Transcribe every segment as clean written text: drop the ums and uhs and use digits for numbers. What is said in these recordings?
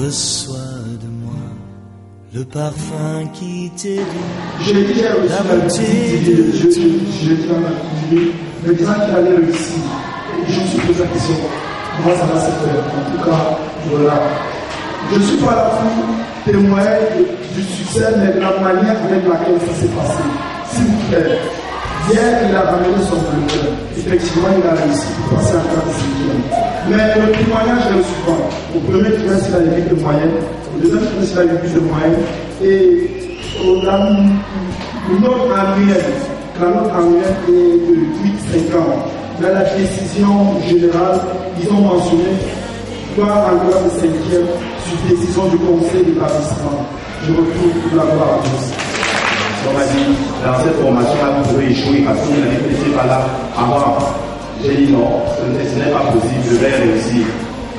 Reçois de moi le parfum qui t'est J'ai dit la beauté de je dis dans ma vie, me disant qu'il allait réussir. Et je me suis posé la question, comment ça va se faire? En tout cas, voilà. Je ne suis pas là pour témoigner du succès, mais de la manière avec laquelle ça s'est passé. S'il vous plaît. Hier, il a ramené son bleu. Effectivement, il a réussi pour passer un quart de cinquième. Mais le témoignage est le suivant. Au premier trimestre, il a eu 8 de moyenne. Au deuxième trimestre, il a eu 8 de moyenne. Et la note annuelle est de 8,50. Dans la décision générale, ils ont mentionné quoi en grade de cinquième sur décision du conseil d'établissement. Je retrouve la gloire à tous. On m'a dit, dans cette formation-là, vous pouvez échouer parce que vous n'avez pas été par là avant. J'ai dit non, ce n'est pas possible, je vais réussir.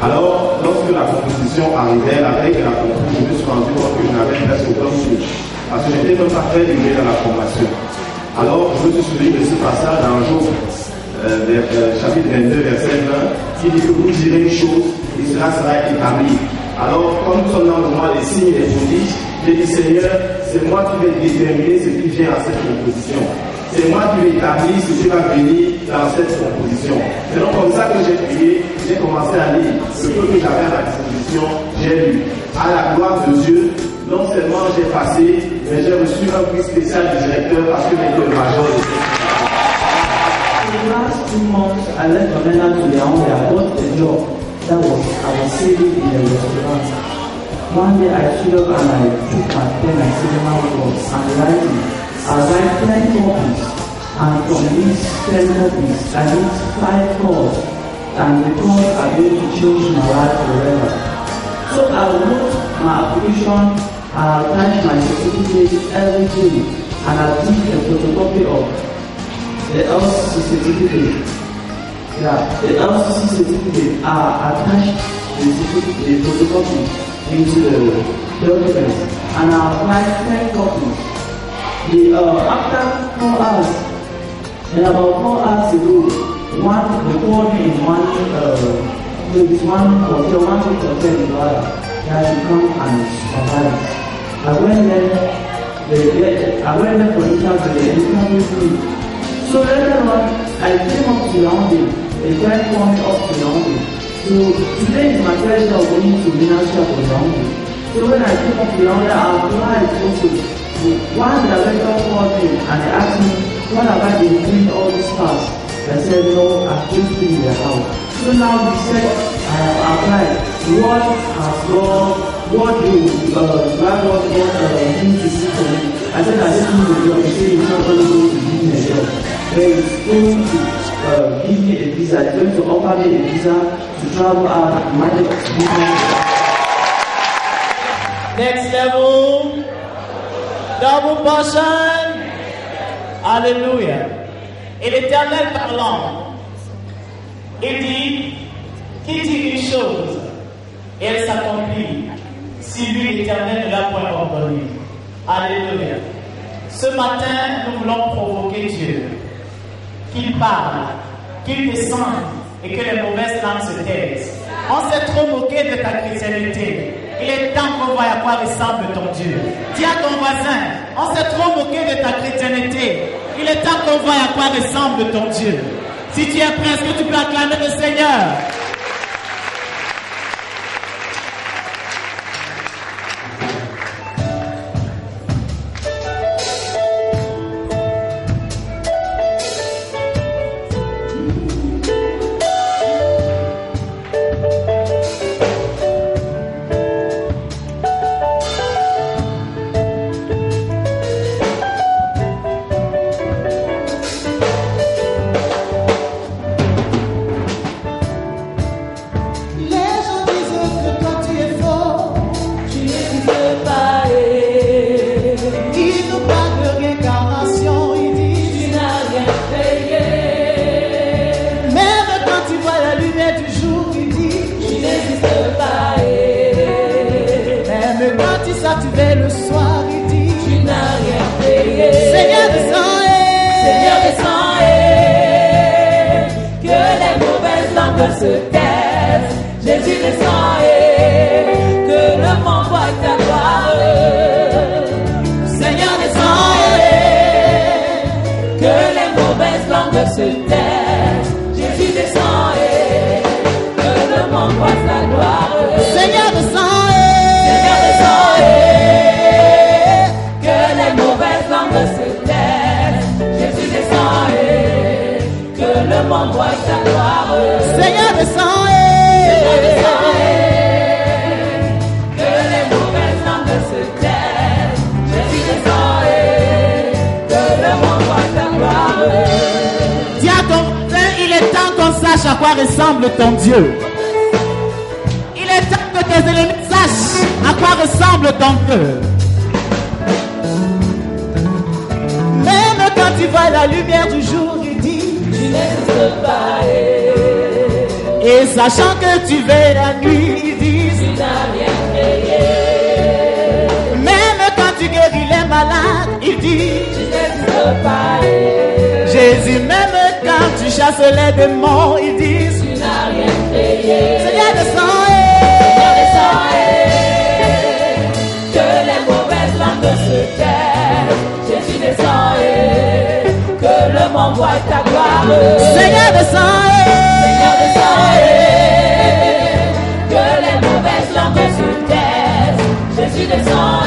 Alors, lorsque la composition arrivait, la veille de la composition, je me suis rendu compte que je n'avais presque aucun souche. Parce que je n'étais même pas très élevé dans la formation. Alors, je me suis souvenu de ce passage dans Job, chapitre 22, verset 20, qui dit que vous direz une chose et cela sera établi. Alors, comme nous sommes dans le mois des signes et des prodiges, j'ai dit Seigneur, c'est moi qui vais déterminer ce qui vient à cette composition. C'est moi qui vais établir ce qui va venir dans cette composition. C'est donc comme ça que j'ai prié, j'ai commencé à lire. Ce que j'avais à la disposition, j'ai lu. À la gloire de Dieu, non seulement j'ai passé, mais j'ai reçu un prix spécial du directeur parce que j'étais le major de In the last 2 months, I left Manila to Yaoundé. I got a job that I was saving in a restaurant. One day I stood up and I took my pen and said, "My God, I'm writing. I write 10 copies, and from these 10 copies, I need 5 calls, and the calls are going to change my life forever." So I wrote my application, I attached my certificate, everything, and I did a photocopy of the LCC certificate. Yeah, the LCC certificate, I attached the photocopy into the document, and I applied 10 copies. After 4 hours, and about 4 hours ago, they called me in one hotel in Douala that should come and supervise. I went there for interview, they interviewed me. So later on, I came up to Yaoundé, a friend called me up to Yaoundé. So today is my pleasure of going to Ministry of Yaoundé. So when I came up to Yaoundé, I applied also. One director called me and they asked me, "What have I been doing all this past?" I said, "No, I've just been in the house." So now he said, "I have applied. What has God do you to see for me?" I said, "I just need a job." He said, "He's not only going to give me a job, but he's going to give me a visa. He's going to offer me a visa to travel out and manage business." Next level. Double portion. Alléluia. Et l'Éternel parlant, il dit, qui dit une chose, et elle s'accomplit, si lui, l'Éternel, ne l'a point ordonné. Alléluia. Ce matin, nous voulons provoquer Dieu, qu'il parle, qu'il descende, et que les mauvaises langues se taisent. On s'est trop moqué de ta chrétienté. Il est temps qu'on voie à quoi ressemble ton Dieu. Dis à ton voisin, on s'est trop moqué de ta chrétienté. Il est temps qu'on voie à quoi ressemble ton Dieu. Si tu es prêt, est-ce que tu peux acclamer le Seigneur? Se taise, Jésus descend et que quoi ressemble ton Dieu. Il est temps que tes ennemis sachent à quoi ressemble ton Dieu. Même quand tu vois la lumière du jour, il dit tu n'existes pas. Et sachant que tu veilles la nuit, il dit tu n'as rien créé. Même quand tu guéris les malades, il dit tu n'existes pas. Jésus, même quand tu chasses les démons, il dit tu n'as rien créé. Seigneur descend, Seigneur descend, que les mauvaises langues se taisent. Jésus descend, que le monde voit ta gloire. Seigneur descend, Seigneur descend, que les mauvaises langues se taisent. Jésus descend,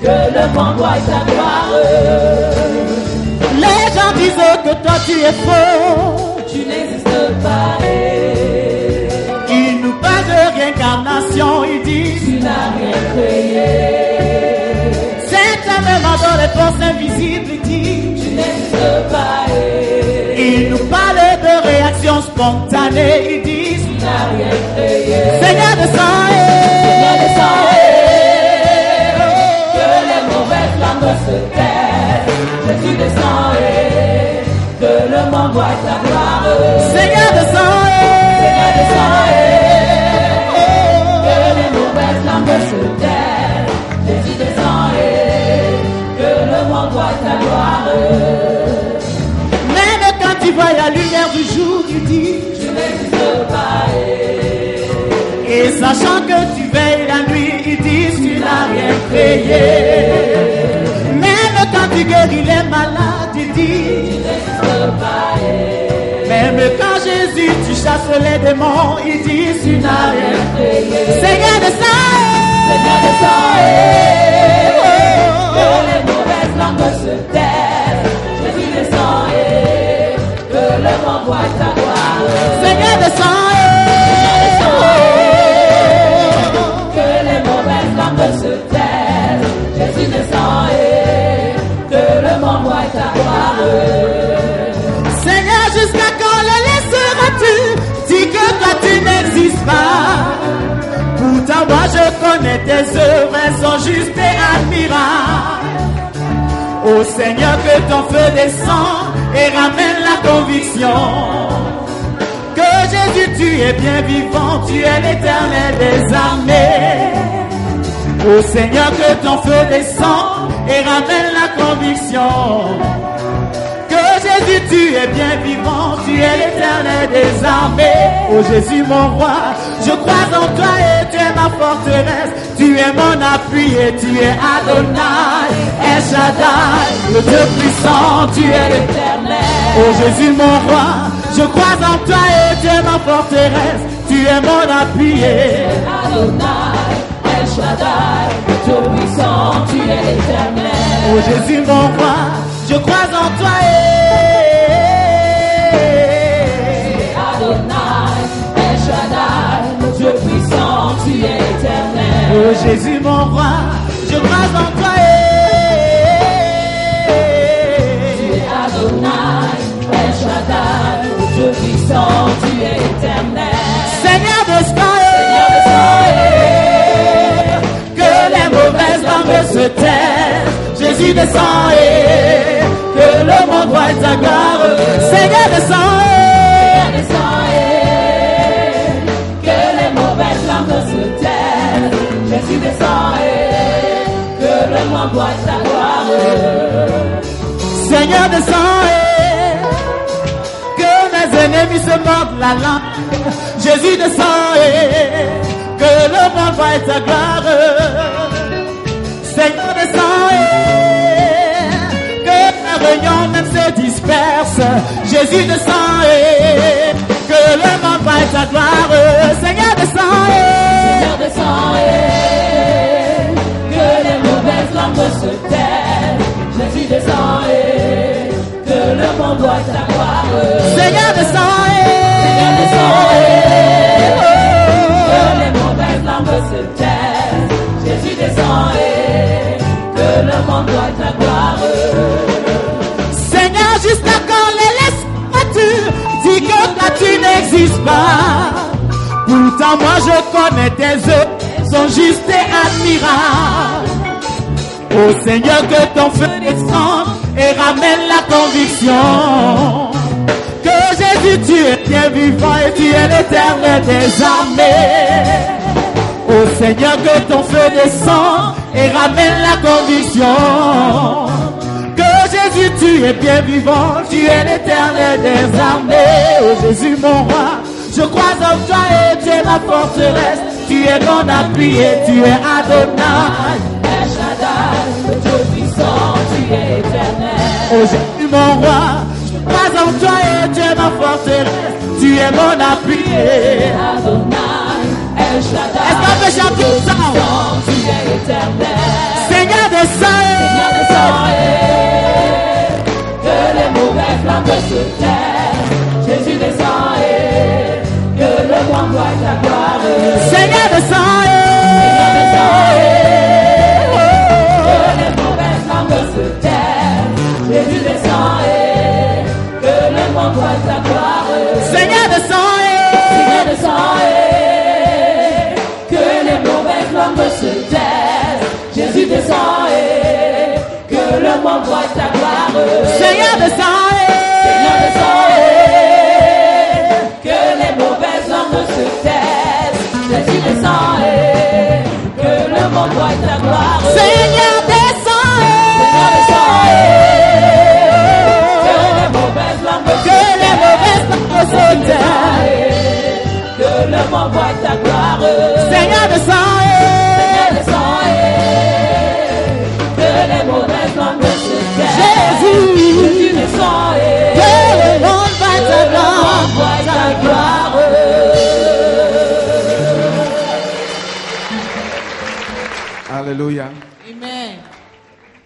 que le monde voit ta gloire. Les gens disent que toi tu es faux, tu n'existes pas. Ils nous parlent de réincarnation, ils disent tu n'as rien créé. C'est un même dans les forces invisibles, ils disent tu n'existes pas. Ils nous parlent de réactions spontanées, ils disent tu n'as rien créé. Seigneur descend, Seigneur descend, que les mauvaises langues se taisent. Jésus descend, que le monde voit ta gloire. Seigneur descend, Seigneur descend, que les mauvaises langues se taisent. Jésus descend, que le monde voit ta gloire. Même quand tu vois la lumière du jour, tu dis tu n'existes pas. Et sachant que tu veilles la nuit, ils disent tu n'as rien créé. Même quand tu guéris les malades, tu dis tu n'existes pas. Même quand Jésus tu chasses les démons, ils disent tu n'as rien créé. Seigneur descend, Seigneur descend, que les mauvaises langues se taisent. Jésus descend, que le monde voit ta gloire. Seigneur descend, que les mauvaises langues se taisent. Jésus descend, que le monde voit ta gloire. Seigneur, jusqu'à quand le laisseras-tu? Dis que toi tu n'existes pas. Pourtant moi je connais tes œuvres, elles sont justes et admirables. Ô Seigneur, que ton feu descend et ramène la conviction que Jésus tu es bien vivant, tu es l'Éternel des armées. Ô Seigneur, que ton feu descend et ramène la conviction que Jésus tu es bien vivant, tu es l'Éternel des armées. Ô Jésus mon roi, je crois en toi et tu es ma forteresse, tu es mon appui et tu es Adonai, El Shaddai, le Dieu puissant, tu es l'Éternel. Ô Jésus mon roi, je crois en toi et tu es ma forteresse, tu es mon appui et Adonai, El Shaddai, Dieu puissant, tu es l'Éternel. Ô Jésus mon roi, je crois en toi et Adonai, El Shaddai, Dieu puissant, tu es l'Éternel. Ô Jésus mon roi, je crois en toi et Adonai, El Shaddai, Dieu puissant, tu es l'Éternel. Seigneur descend, que les mauvaises langues se taisent. Jésus descend et que le monde voit ta gloire. Seigneur descend, que les mauvaises langues se taisent. Jésus descend et que le monde voit ta gloire. Seigneur descend et que mes ennemis se mordent la langue. Jésus descend et que le monde voit ta gloire. Seigneur descend et que les rayons même se dispersent. Jésus descend et que le monde voit ta gloire. Seigneur descend et que les mauvaises langues se taisent. Jésus descend et que le monde voit ta gloire. Seigneur descend et que les mauvaises langues se taisent. Jésus descend et que le monde voit ta gloire. Seigneur, jusqu'à quand les laisses-tu? Dis que toi tu n'es Pourtant moi je connais tes œuvres, sont justes et admirables. Ô Seigneur, que ton feu descende et ramène la conviction que Jésus, tu es bien vivant et tu es l'Éternel des armées. Ô Seigneur, que ton feu descende et ramène la conviction que Jésus, tu es bien vivant, tu es l'Éternel des armées. Ô Jésus, mon roi, je crois en toi et tu es ma forteresse. Tu es mon appui et tu es Adonai. El Shaddai, le Dieu puissant, tu es éternel. Oh Jésus mon roi, je crois en toi et tu es ma forteresse. Tu es mon appui. Adonai, El Shaddai, est-ce qu'on peut chanter le Dieu ça? puissant, tu es éternel. Seigneur des Seigneur des saints, saints, que les mauvaises flammes se taisent. Jésus descend et que le monde voit ta gloire. Seigneur des saints, Seigneur des saints, que les mauvaises flammes se taisent. Jésus descend et que le monde voit ta gloire. Seigneur des saints, Seigneur des saints, que les mauvaises flammes se taisent. Jésus descend et que le monde voit ta gloire. Seigneur des saints, Seigneur des saints, que les mauvaises flammes se taisent. Jésus descend et que le monde voit ta gloire. Seigneur des saints, Seigneur des saints, que les mauvaises flammes que les mauvaises flammes se taisent. que le monde voit ta gloire. Seigneur des saints, Seigneur des saints, que les mauvaises flammes se taisent. Jésus descend et que le monde voit ta gloire. voit ta gloire. Alléluia. Amen.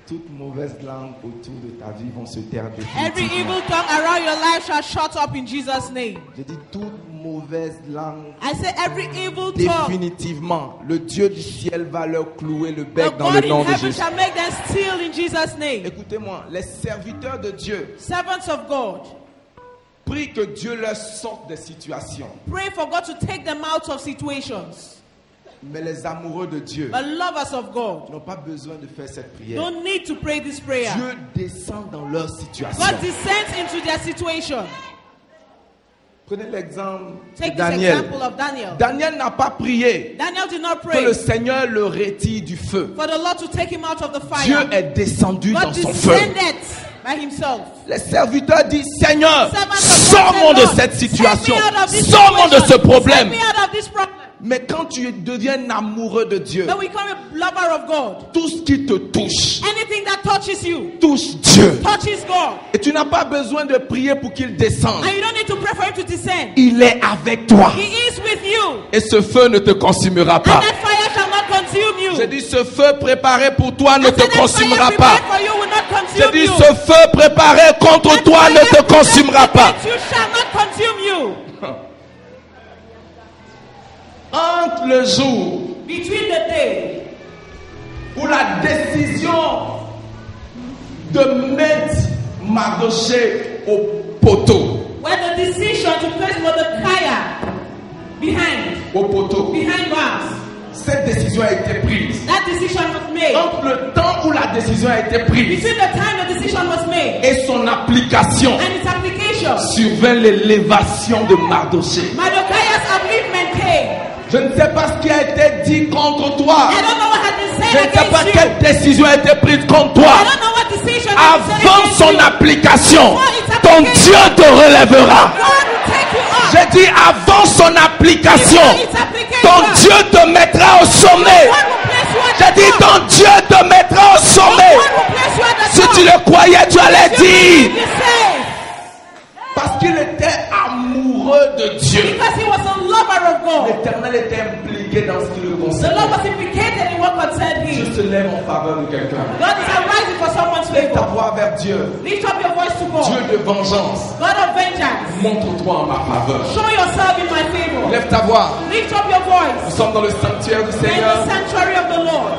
Toutes mauvaises langues autour de ta vie vont se taire Every définitivement. evil tongue around your life shall shut up in Jesus' name. Je dis toutes mauvaises langues. I say every evil tongue, Définitivement, le Dieu du ciel va leur clouer le the bec dans God le nom in de heaven Jésus. shall make them steal in Jesus' name. Écoutez-moi, les serviteurs de Dieu Servants of God, prient que Dieu leur sorte des situations. pray for God to take them out of situations. Mais les amoureux de Dieu But lovers of God n'ont pas besoin de faire cette prière. don't need to pray this prayer. Dieu descend dans leur situation. God descends into their situation. Prenez l'exemple de Take this Daniel. example of Daniel. Daniel n'a pas prié Daniel did not que pray le Seigneur le retire du feu. for the Lord to take him out of the Dieu fire. est descendu God dans son feu. descended by himself. Les serviteurs disent, Seigneur, Servants of God sors-moi said, de Lord, cette situation. take me out of this Sors-moi de ce situation. problème. Take me out of this problem. Mais quand tu deviens amoureux de Dieu, Then we become a lover of God. tout ce qui te touche, Anything that touches you touche Dieu. touches God. Et tu n'as pas besoin de prier pour qu'il descende. And you don't need to pray for him to descend. Il est avec toi. He is with you. Et ce feu ne te consumera And pas. that fire shall not consume you. J'ai dit, ce feu préparé pour toi ne I te said that consumera fire pas. prepared for you will not J'ai consume dit, you. ce feu préparé contre That toi fire ne te prepared consumera pas. against you shall not consume you. Entre le jour Between the day où la décision de mettre Mardoché au poteau, when the decision to place Mordecai behind bars, cette décision a été prise. that decision was made. Entre le temps où la décision a été prise Between the time the decision was made et son application, and its application, survint l'élévation de Mardoché. Mordecai's upliftment came. Je ne sais pas ce qui a été dit contre toi. I don't know what has been Je said ne sais pas against you. quelle décision a été prise contre toi. I don't know what decision has been said Avant against son you. application, Before its ton application, Dieu te relèvera. God will take you up. J'ai dit avant son application, Before its application, ton Dieu te mettra au sommet. God will place you at J'ai the dit top. ton Dieu te mettra au sommet. God will place you at the Si top. tu le croyais, tu allais You dire. will be saved. Parce qu'il était amoureux de Dieu. Because he was a lover of God. L'Éternel était impliqué dans ce qui le The concerne. Lord was implicated in what concerned Je him. te lève en faveur de quelqu'un. God is arising for someone's Lève ta favor. voix vers Dieu. Lift up your voice to Dieu God. de vengeance. God of vengeance. Montre-toi en ma faveur. Show yourself in my favor. Lève ta voix. Lift up your Nous voice. sommes dans le sanctuaire du In Seigneur the sanctuary of the Lord.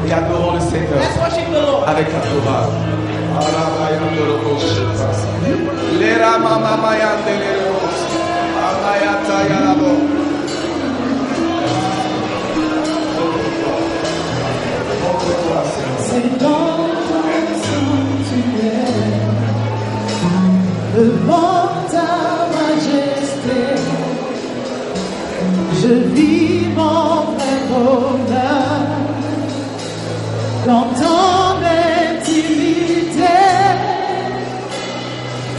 et adorons le Seigneur Let's worship the Lord. avec la Torah. Lera mama mayande lero. Amayata yarabo.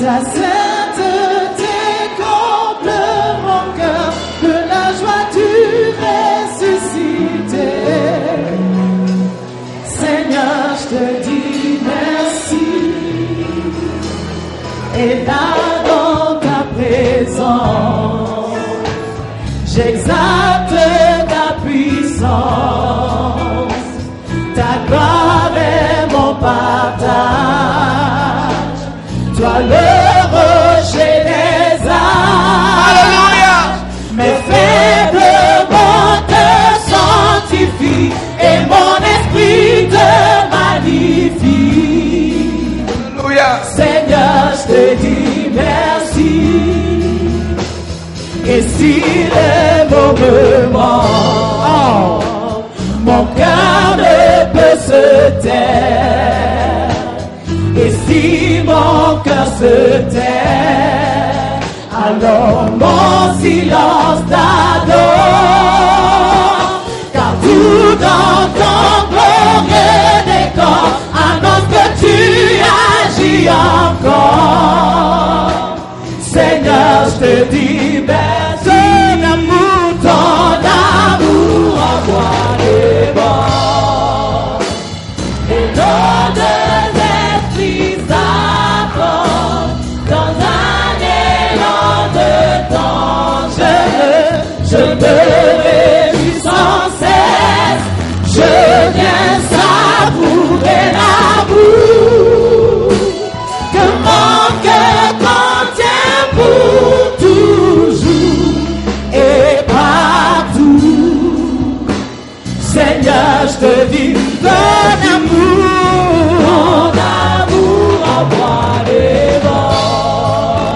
Ta sainteté comble mon cœur de la joie du ressuscité. Seigneur, je te dis merci. Et là dans ta présence, j'exalte ta puissance. Ta gloire est mon partage. Toi le rocher des âges. Mes faibles mots te sanctifient et mon esprit te magnifie. Seigneur, je te dis merci. Et si les mots me manquent, mon cœur ne peut se taire. Et si mon cœur se tait, alors mon silence t'adore. Car tout dans ton glorieux décor annonce que tu agis encore. Seigneur, je te dis merci. Ton amour en moi est bon. Et nos deux esprits s'accordent dans un élan de temps. Je me réjouis sans cesse. Je viens savourer l'amour que mon cœur contient pour toujours et partout. Seigneur, je te dis ton amour en moi est bon.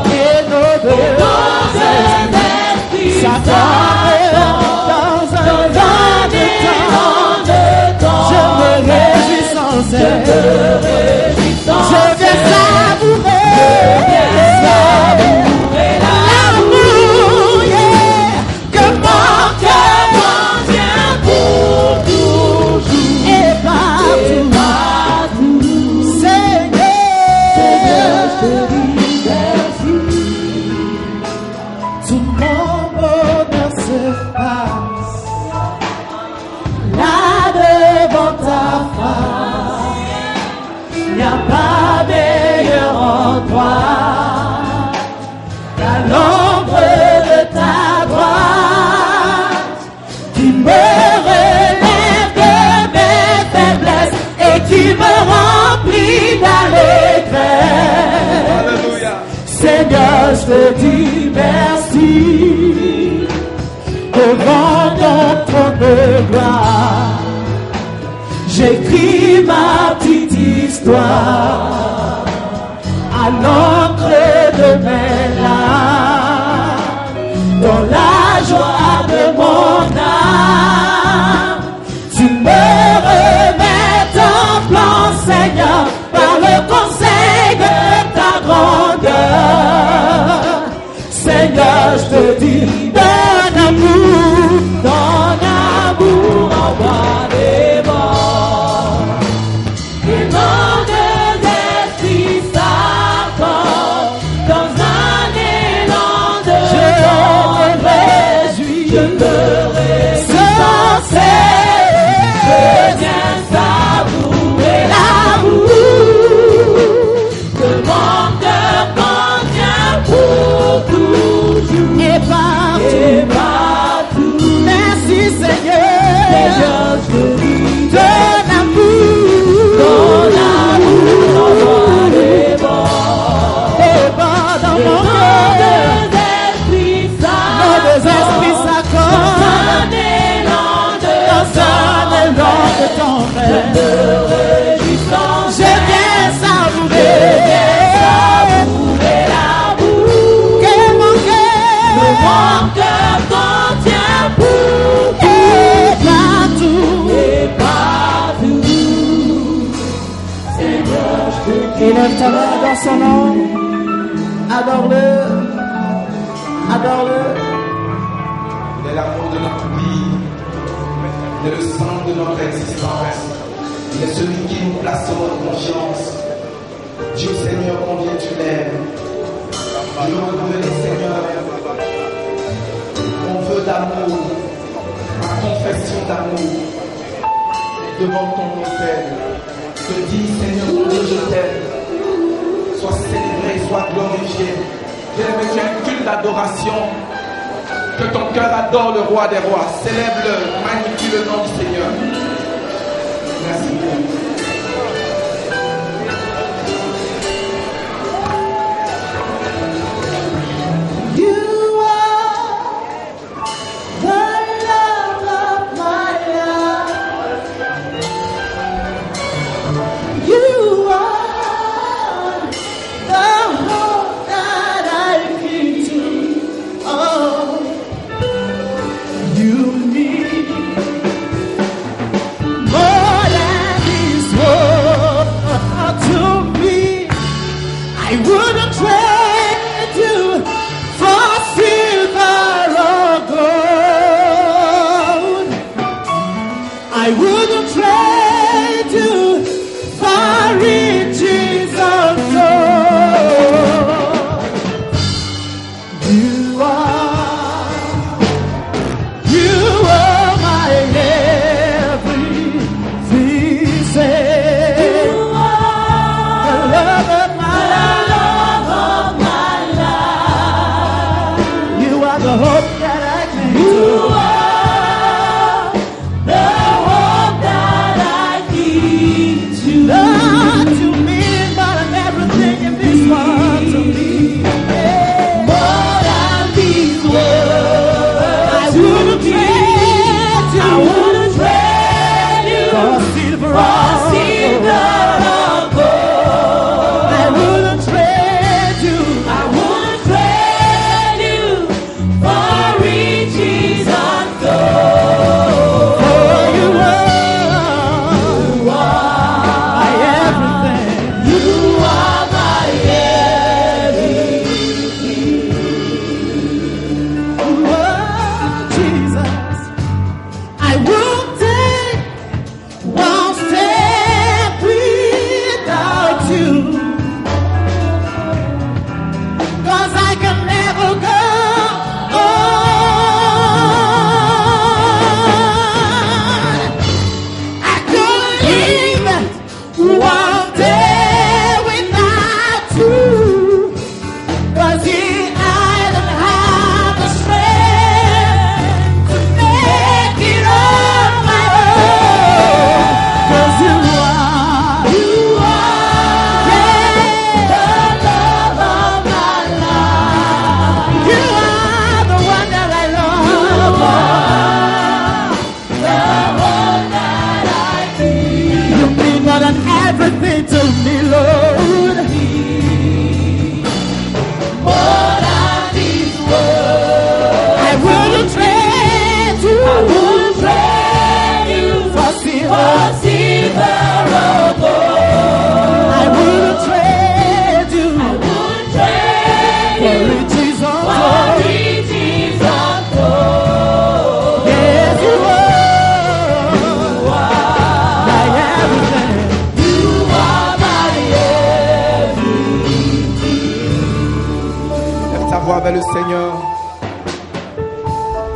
Et nos deux esprits s'accordent dans un élan de temps. Je me réjouis sans cesse. Je viens savourer l'amour, yeah, que mon cœur contient pour toujours et partout. Seigneur, je te dis merci. Tout mon bonheur se passe là devant ta face. Il n'y a pas meilleur endroit qu'à l'ombre de ta droite, qui me relève de mes faiblesses et qui me remplit d'allégresse. Seigneur, je te dis merci. Devant ton trône de gloire, j'écris ma petite histoire à l'encre de mes larmes, dans la joie de mon âme. Tu me remets ton plan, Seigneur, par le conseil de ta grandeur. Seigneur, je te dis ton amour en moi est bon. Et nos deux esprits s'accordent dans un élan de tendresse. Je me réjouis sans cesse. Je viens savourer l'amour que mon cœur contient pour toujours et partout. Merci Seigneur. Seigneur, je te dis ton amour en moi est bon. Et bon dans mon cœur. Nos deux esprits s'accordent dans un élan de tendresse. Je me réjouis sans cesse. Je viens savourer l'amour que mon cœur contient pour et partout. Seigneur, je te dis. Élève ta main dans son nom. Adore-le. Adore-le. Il est l'amour de notre vie. Il est le sang de notre existence. Il est celui qui nous place en notre confiance. Dieu Seigneur, combien tu m'aimes. Je veux renouveler, Seigneur, mon vœu d'amour, ma confession d'amour devant ton autel. Je dis, Seigneur mon Dieu, je t'aime. Sois célébré, sois glorifié. J'aime que tu aies un culte d'adoration. Que ton cœur adore le roi des rois. Célèbre-le, magnifie le nom du Seigneur. Merci beaucoup. I wouldn't trade you for silver or gold. I wouldn't trade you for riches untold. You are my everything. Say, the hope that I cling to. You are the hope that I cling to. Not to me, but I'm everything in this world to me. More than these words, I wouldn't trade you. I wouldn't trade you for silver or gold. I wouldn't trade you. I wouldn't trade you for riches untold. For you are my everything. You are my everything. Oh, Jesus, I will take one step without you, 'cause I can never go on. I couldn't live one day without you, 'cause I don't have the strength to make it on my own. 'Cause you are, yeah, the love of my life. You are the one that I love, the one that I need. You mean more than everything to me, Lord. More than these words, I wouldn't trade you. I wouldn't trade you for silver or gold. I wouldn't trade you. I wouldn't trade you for riches untold. Yes, you are my everything. You are my everything. Lève ta voix vers le Seigneur.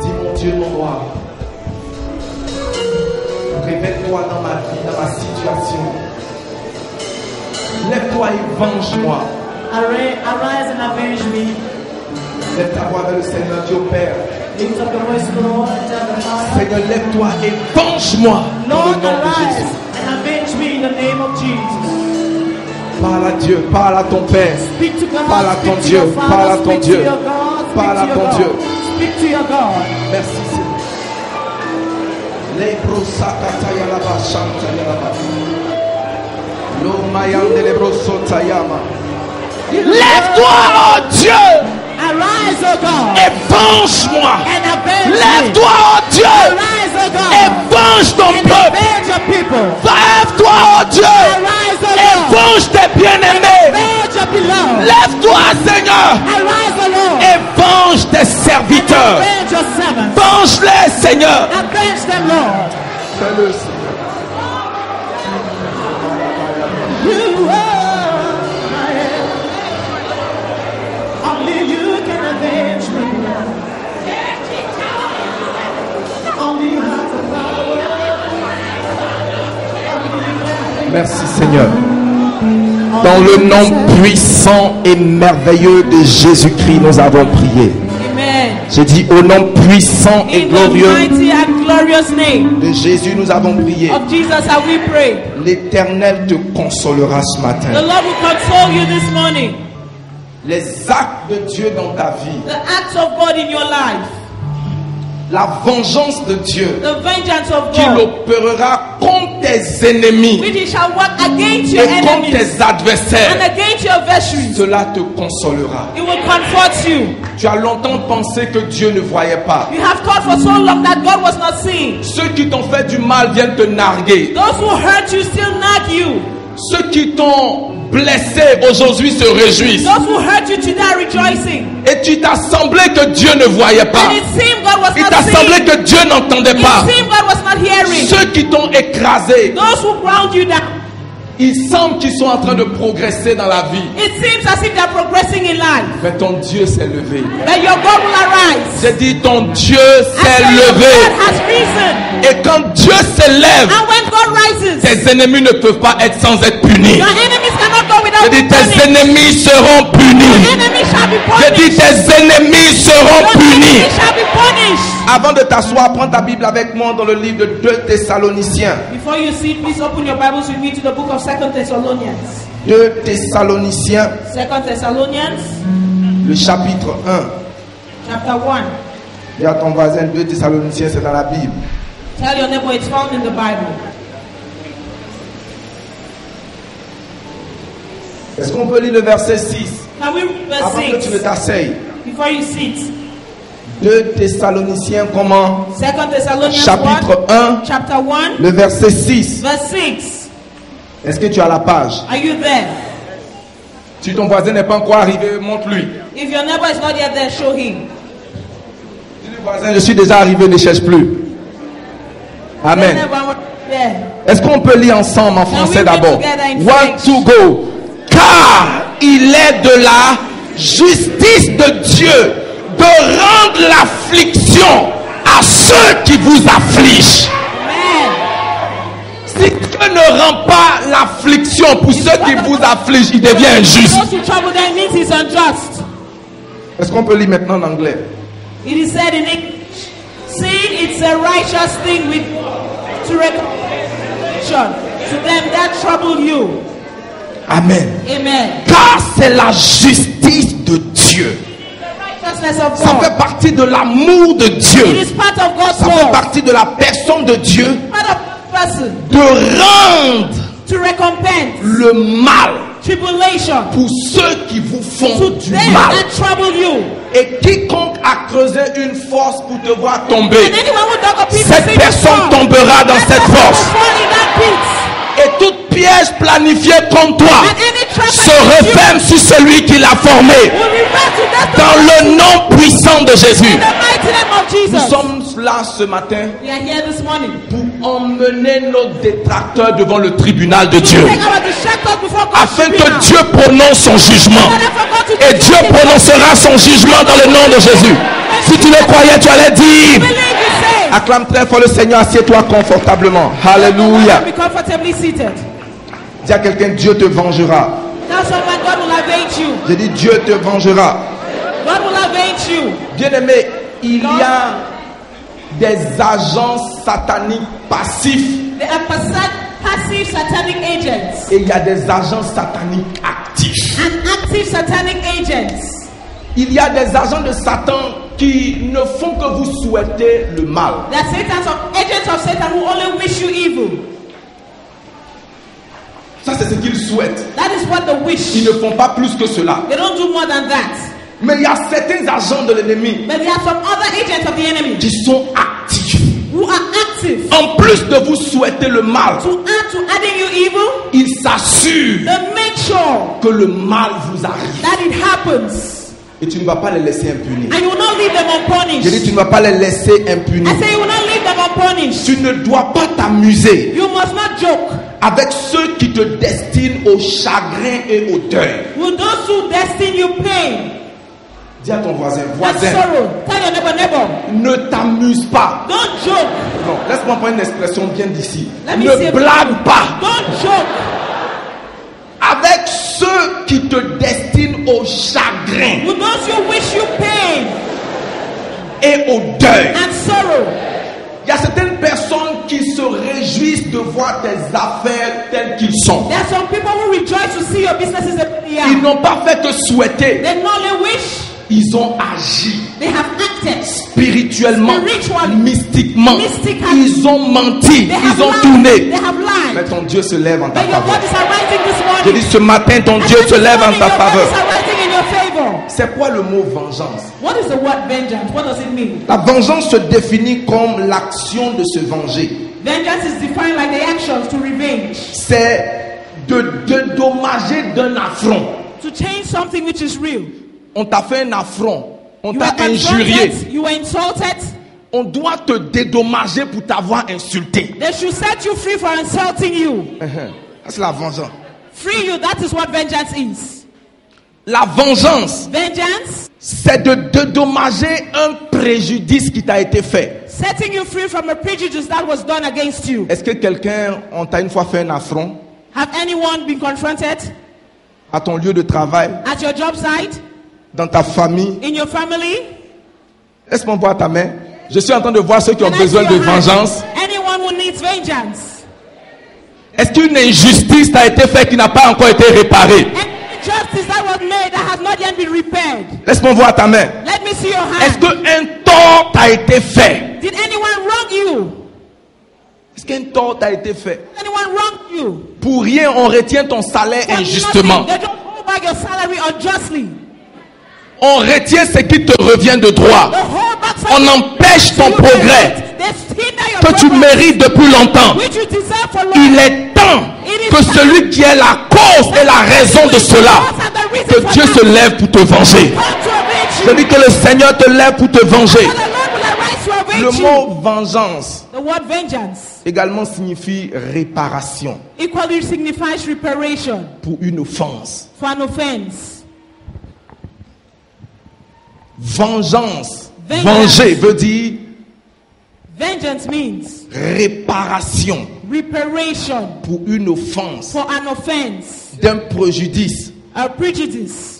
Dis, mon Dieu, mon roi, révèle-toi dans ma vie, dans ma situation. Lève-toi et venge-moi. Arise and avenge me. Lève ta voix vers le Seigneur, Dieu Père. Lift up your voice to the Lord and tell the Father, Seigneur, lève-toi et venge-moi dans le Lord, nom de arise Jésus. and avenge me in the name of Jesus. Parle à Dieu, parle à ton Père. Speak to God, Parle à ton speak to Dieu, your Father, parle à ton speak to Dieu. your God, speak Parle to à your ton God. Dieu. Speak to your God. Merci Seigneur. Lebro sakata yalaba shanta yalaba. Lo mayande lebro sota yama. Lève-toi, oh Dieu, Arise, O God, et venge-moi. and avenge me. Lève-toi, oh Dieu, Arise, O God, et venge ton and peuple. avenge your people. Lève-toi, oh Dieu, Arise, O et God, venge tes bien-aimés. avenge your beloved. Lève-toi, Seigneur, Arise, O Lord, et venge tes serviteurs. avenge your servants. Venge-les, Seigneur. Avenge them, Lord. Fais-le, Seigneur. You are my only Merci Seigneur. Dans le nom puissant et merveilleux de Jésus-Christ, nous avons prié. Amen. J'ai dit au nom puissant et In the glorieux mighty and glorious name de Jésus, nous avons prié. of Jesus have we prayed. L'Éternel te consolera ce The matin. Lord will console you this morning. Les actes de Dieu dans ta vie, The acts of God in your life, la vengeance de Dieu the vengeance of qu'il God, opérera contre tes ennemis which he shall work against your et contre enemies tes adversaires, and against your adversaries. cela te consolera. It will comfort you. Tu as longtemps pensé que Dieu ne voyait pas. You have thought for so long that God was not seeing. Ceux qui t'ont fait du mal viennent te narguer. Those who hurt you still nag you. Ceux qui t'ont blessé aujourd'hui se réjouissent. Those who hurt you today are rejoicing. Et tu t'as semblé que Dieu ne voyait pas. And it seemed God was Il not t'a semblé seeing. que Dieu n'entendait pas. It seemed God was not hearing. Ceux qui t'ont écrasé, Those who ground you down. il semble qu'ils sont en train de progresser dans la vie. It seems as if they're progressing in life. Mais ton Dieu s'est levé. But your God will arise. J'ai dit ton Dieu And s'est so your levé. God has risen. Et quand Dieu s'élève, And when God rises, tes ennemis ne peuvent pas être sans être punis. your enemies cannot go without J'ai dit being tes punished. ennemis seront punis. Your enemies shall be J'ai dit punished. tes ennemis seront Your punis. enemies shall be punished. Avant de t'asseoir, prends ta Bible avec moi dans le livre de 2 Thessaloniciens. Before you see, please open your Bibles with me to the book of 2 Thessalonians. 2 Thessaloniciens, 2 Thessalonians, le chapitre 1. chapter 1. Dis à ton voisin, 2 Thessaloniciens, c'est dans la Bible. Tell your neighbor it's found in the Bible. Est-ce qu'on peut lire le verset 6 Can we read verse avant que tu ne 6 t'asseyes? before you sit? 2 Thessaloniciens, comment? 2 Thessalonians Chapitre 1, 1, chapter 1, le verset 6. verse 6. Est-ce que tu as la page? Are you there? Si ton voisin n'est pas encore arrivé, montre-lui. If your neighbor is not yet there, show him. Dis le voisin, je suis déjà arrivé, ne cherche plus. Your Amen. neighbor there. Est-ce qu'on peut lire ensemble en Can we français read d'abord? together in 1, French? 2, go. Car il est de la justice de Dieu de rendre l'affliction à ceux qui vous affligent. Amen. Si Dieu ne rend pas l'affliction pour ceux qui vous affligent, il devient injuste. Those who trouble them means he's unjust. Est-ce qu'on peut lire maintenant en anglais? It is said in English, seeing it's a righteous thing with to recognition to them that trouble you. Amen. Amen. Car c'est la justice de Dieu. Righteousness of Ça God. fait partie de l'amour de It Dieu. is part of God's Ça fait love. partie de la personne de Dieu Part of person de rendre to recompense le mal tribulation pour ceux qui vous font to du them mal. that trouble you. Et quiconque a creusé une force pour te voir tomber, And anyone who dug a pit to cette see you personne fall, tombera dans that cette person will force. fall in that pit. Et toute piège planifiée contre toi And any trap se against you referme sur celui qui l'a formé. will revert to that Dans le nom puissant de Jésus. in the mighty name of Nous Jesus. sommes là ce matin We are here this morning. pour emmener nos détracteurs devant le tribunal de Dieu. Take our detractors before God's Afin que tribunal. Dieu prononce son jugement. In order for God to Et do Dieu something. prononcera son jugement dans le nom de Jésus. Si tu le croyais, tu allais dire. Believe you say. Acclame très fort le Seigneur, assieds-toi confortablement. Alléluia. Be comfortably seated. Dis à quelqu'un, Dieu te vengera. Tell someone God will avenge you. J'ai dit, Dieu te vengera. God will avenge you. Bien-aimé, il y a des agents sataniques passifs They are passive satanic agents et il y a des agents sataniques actifs. and active satanic agents. Il y a des agents de Satan qui ne font que vous souhaiter le mal. They are agents of Satan who only wish you evil. Ça, c'est ce qu'ils souhaitent. That is what they wish. Ils ne font pas plus que cela. They don't do more than that. Mais il y a certains agents de l'ennemi But there are some other agents of the enemy qui sont actifs. who are active En plus de vous souhaiter le mal, to add to adding you evil. ils s'assurent They make sure que le mal vous arrive. that it happens. Et tu ne vas pas les laisser impunis. And you will not leave them J'ai dit, unpunished. tu ne vas pas les laisser impunis. I say you will not leave them unpunished. Tu ne dois pas t'amuser You must not joke avec ceux qui te destinent au chagrin et au deuil. with those who destine you pain. Dis à ton voisin, and voisin, sorrow. Tell your neighbor, ne t'amuse pas. don't joke. Non, laisse-moi prendre une expression bien d'ici. Let me Ne say- blague pas Don't joke avec ceux qui te destinent au chagrin with those who wish you pain et au deuil. and sorrow. Il y a certaines personnes qui se réjouissent de voir tes affaires telles qu'ils sont. There are some people who rejoice to see your businesses as they Ils are. n'ont pas fait que souhaiter. They not only wish, Ils ont agi they have acted. spirituellement, Spiritually. mystiquement. Mystically. Ils ont menti, They have ils ont lied. tourné. They have lied. Mais ton Dieu se lève en ta But your faveur. God is arising this Je morning. dis ce matin, ton And Dieu this se lève en morning, ta your God faveur. is arising in your favor. C'est quoi le mot vengeance? What is the word vengeance? What does it mean? La vengeance se définit comme l'action de se venger. Vengeance is defined like the actions to revenge, C'est de dédommager d'un affront. to change something which is real. On t'a fait un affront, on You t'a were injurié. confronted, you were insulted. On doit te dédommager pour t'avoir insulté. They should set you free for insulting you. Ça, c'est la vengeance. Free you, that is what vengeance is. La vengeance, Vengeance, c'est de dédommager un préjudice qui t'a été fait. setting you free from a prejudice that was done against you. Est-ce que quelqu'un, on t'a une fois fait un affront Have anyone been confronted à ton lieu de travail, at your job site, dans ta famille? in your family? Laisse-moi voir ta main. Je suis en train de voir ceux qui ont Can I besoin see de your hand? vengeance. Anyone who needs vengeance. Est-ce qu'une injustice t'a été faite qui n'a pas encore été réparée? Any justice that was made that has not yet been repaired. Laisse-moi voir ta main. Let me see your Est-ce hand. qu'un tort t'a été fait? Did anyone wrong you? Est-ce qu'un tort t'a été fait? Anyone wrong you? Pour rien, on retient ton salaire For injustement. nothing. They don't hold back your salary unjustly. On retient ce qui te revient de droit. They hold back On something empêche ton you progrès merit. They hinder your que tu progress, mérites depuis longtemps. which you deserve for long. Il est temps que celui qui est la cause et la raison de cela, que Dieu se lève pour te venger. Je dis que le Seigneur te lève pour te venger. Le mot vengeance The word vengeance également signifie réparation equally signifies reparation pour une offense. for an offense. Vengeance, Vengeance. venger veut dire Vengeance means réparation reparation pour une offense, for an offense, d'un préjudice. a prejudice.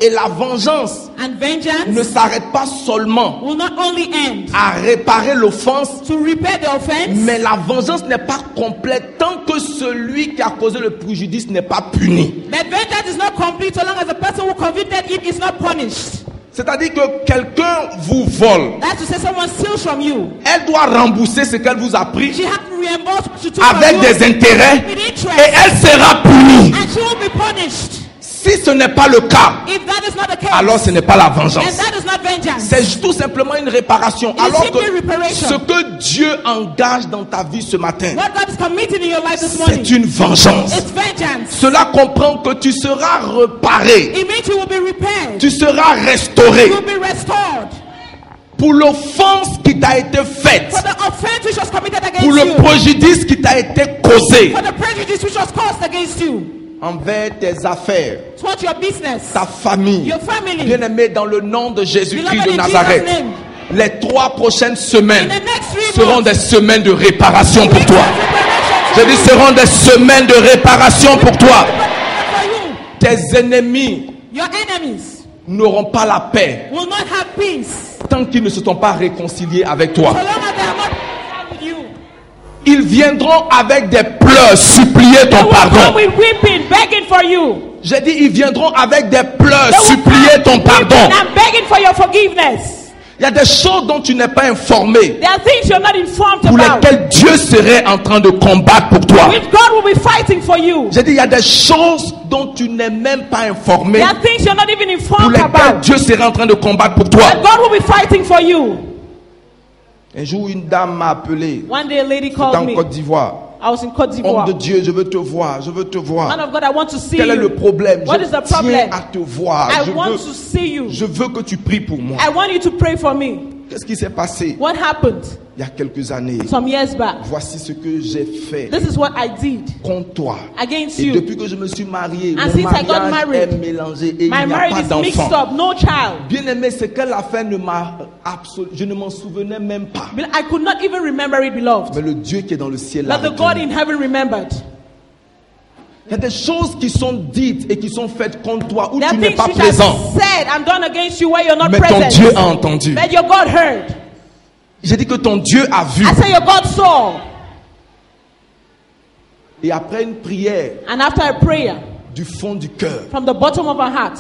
Et la vengeance And ne vengeance s'arrête pas seulement will not only end à réparer l'offense, to repair the offense, mais la vengeance n'est pas complète tant que celui qui a causé le préjudice n'est pas puni. but vengeance is not complete so long as the person who convicted it is not punished. C'est-à-dire que quelqu'un vous vole, That's to say someone steals from you. elle doit rembourser ce qu'elle vous a pris She has to reimburse what she took avec from you des intérêts with et interest, elle sera punie. and she will be punished. Si ce n'est pas le cas, If that is not the case, alors ce n'est pas la and vengeance. that is not vengeance. C'est tout simplement une réparation. It is Alors simply que reparation. ce que Dieu engage dans ta vie ce matin, What God is committing in your life this morning, c'est une vengeance. it's vengeance. Cela comprend que tu seras reparé, It means you will be repaired. tu seras restauré You will be restored. pour l'offense qui t'a été faite, For the offense which was committed against pour le you. préjudice qui t'a été causé For the prejudice which was caused against you. envers tes affaires, Towards your business. ta famille. Your family. Bien-aimé, dans le nom de Jésus-Christ Beloved de in Nazareth, Jesus' name. les 3 prochaines In semaines the next 3 seront months, des semaines de réparation pour weeks toi. of reparation Je for dis, you. seront des semaines de réparation pour toi. For you. Tes ennemis Your enemies n'auront pas la paix will not have peace tant qu'ils ne se sont pas réconciliés avec so toi. long as they are not reconciled with you. Ils viendront avec des pleurs supplier ton pardon. with weeping, begging for you. J'ai dit, ils viendront avec des pleurs supplier ton pardon. I'm begging for your forgiveness. Il y a des choses dont tu n'es pas informé, There are things you're not informed pour about, lesquelles Dieu serait en train de combattre pour toi. which God will be fighting for you. J'ai dit, il y a des choses dont tu n'es même pas informé, There are things you're not even pour informed lesquelles about, Dieu serait en train de combattre pour toi. that God will be fighting for you. Un jour, une dame m'a appelé. One day a lady C'était en called me. Côte d'Ivoire. I was in Côte Homme d'Ivoire. de Dieu, je veux te voir, je veux te Man voir. of God, I want to see Quel est le you. problème? What Je is the tiens problem? à te voir. I want to see you. Je veux que tu pries pour moi. I want you to pray for me. Qu'est-ce qui s'est passé What happened il y a quelques années? some years back? Voici ce que j'ai fait This is what I did contre toi. against Et you. depuis que je me suis marié, And mon since I got mariage married, est mélangé et il My n'y a marriage pas is mixed d'enfant. up, no child. Bien aimé, ce qu'elle a fait je ne m'en souvenais même pas. But I could not even remember it, beloved. Mais le Dieu qui est dans le ciel l'a But the God retenu. in heaven remembered. Il y a des choses qui sont dites et qui sont faites contre toi où There tu are n'es things pas which présent. are said and done against you where you're not Mais ton present. Dieu a entendu. But your God heard. J'ai dit que ton Dieu a vu. I say your God saw. Et après une prière And after a prayer du fond du cœur, from the bottom of our heart,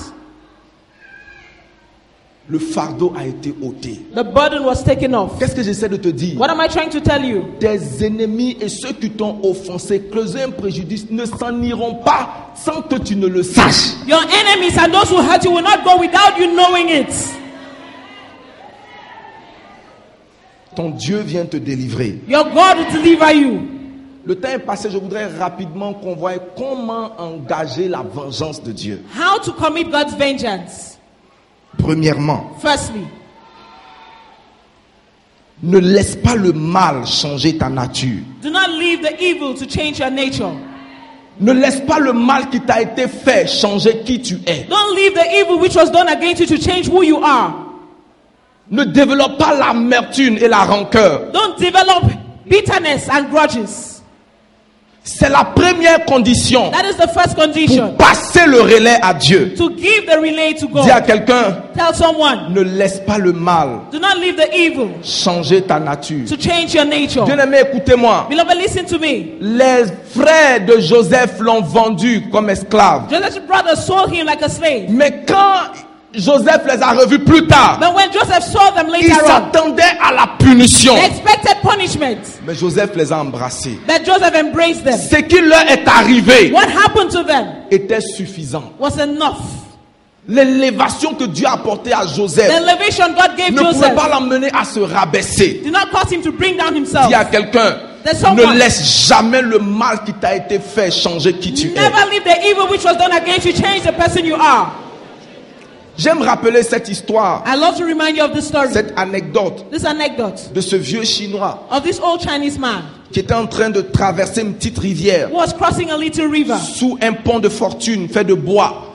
le fardeau a été ôté. the burden was taken off. Qu'est-ce que j'essaie de te dire? What am I trying to tell you? Tes ennemis et ceux qui t'ont offensé, causé un préjudice, ne s'en iront pas sans que tu ne le saches. Your enemies and those who hurt you will not go without you knowing it. Ton Dieu vient te délivrer. Your God will deliver you. Le temps est passé, je voudrais rapidement qu'on voie comment engager la vengeance de Dieu. How to commit God's vengeance. Premièrement, Firstly, ne laisse pas le mal changer ta nature. do not leave the evil to change your nature. Ne laisse pas le mal qui t'a été fait changer qui tu es. Don't leave the evil which was done against you to change who you are. Ne développe pas l'amertume et la rancœur. Don't develop bitterness and grudges. C'est la première condition That is the first pour condition. passer le relais à Dieu. To give the relay to Dis à God. quelqu'un, Tell someone, ne laisse pas le mal do not leave the evil changer ta nature. to change your nature. Bien-aimé, écoutez-moi. Beloved, listen to me. Les frères de Joseph l'ont vendu comme esclave. Joseph's brother sold him like a slave. Mais quand Joseph les a revus plus tard, But when Joseph saw them il later on, s'attendait à la punition. they expected punishment. Mais Joseph les a embrassés. But Joseph embraced them. Ce qui leur est arrivé What happened to them était suffisant. was enough. L'élévation que Dieu a apportée à The Joseph elevation God gave ne pouvait Joseph pas l'emmener à se rabaisser. did not cause him to bring down himself. Dis à quelqu'un, There's someone- ne laisse jamais le mal qui t'a été fait changer qui tu es. Never leave the evil which was done against you change the person you are. J'aime rappeler cette histoire, I love to remind you of this story, cette anecdote this anecdote de ce vieux Chinois of this old Chinese man qui était en train de traverser une petite rivière who was crossing a little river, sous un pont de fortune fait de bois.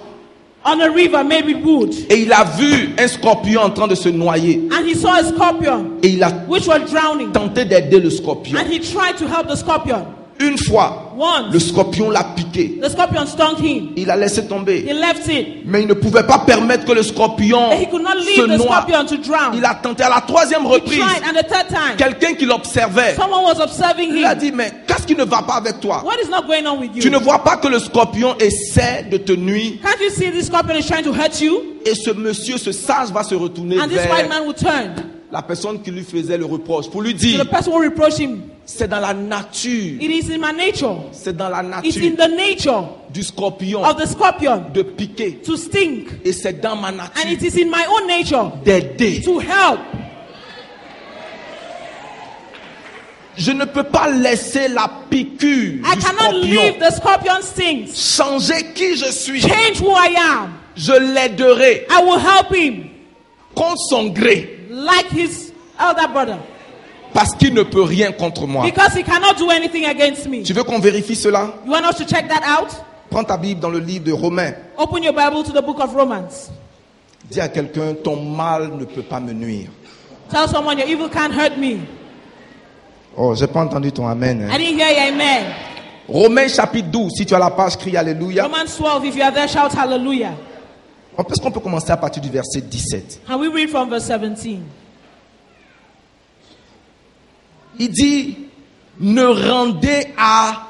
on a river made with wood, Et il a vu un scorpion en train de se noyer. and he saw a scorpion Et il a which was drowning, tenté d'aider le scorpion. and he tried to help the scorpion. Une fois, Once le scorpion l'a piqué. the scorpion stung him, Il a laissé tomber. he left it, Mais il ne pouvait pas permettre que le scorpion but he could not se leave the noie. scorpion to drown. Il a tenté à la troisième He reprise. tried, and the third time Quelqu'un qui l'observait someone was observing lui a him. dit, mais qu'est-ce qui ne va pas avec toi? What is not going on with Tu ne you? vois pas que le scorpion essaie de te nuire? Can't you see this scorpion is trying to hurt you? Et ce monsieur, ce sage va se retourner And this white vers man will turn la personne qui lui faisait le reproche pour lui to dire, the person who reproached him. c'est dans la nature, It is in my nature. c'est dans la It's nature in the nature du scorpion of the scorpion de piquer. to stink. Et c'est dans ma And it nature is in my own nature d'aider. to help. Je ne peux pas laisser la piqûre I du cannot scorpion leave the scorpion stings. changer qui je suis. Change who I am. Je l'aiderai I will help him contre son gré like his elder brother parce qu'il ne peut rien contre moi. because he cannot do anything against me. Tu veux qu'on vérifie cela? You want us to check that out? Prends ta Bible dans le livre de Romains. Open your Bible to the book of Romans. Dis à quelqu'un, ton mal ne peut pas me nuire. Tell someone your evil can't hurt me. Oh, j'ai pas entendu ton amen. I didn't hear you, amen. Romains chapitre 12, si tu as la page, crie Alléluia. Romans 12, if you are there, shout hallelujah. Est-ce qu'on peut commencer à partir du verset 17? And we read from verse 17. Il dit, ne rendez à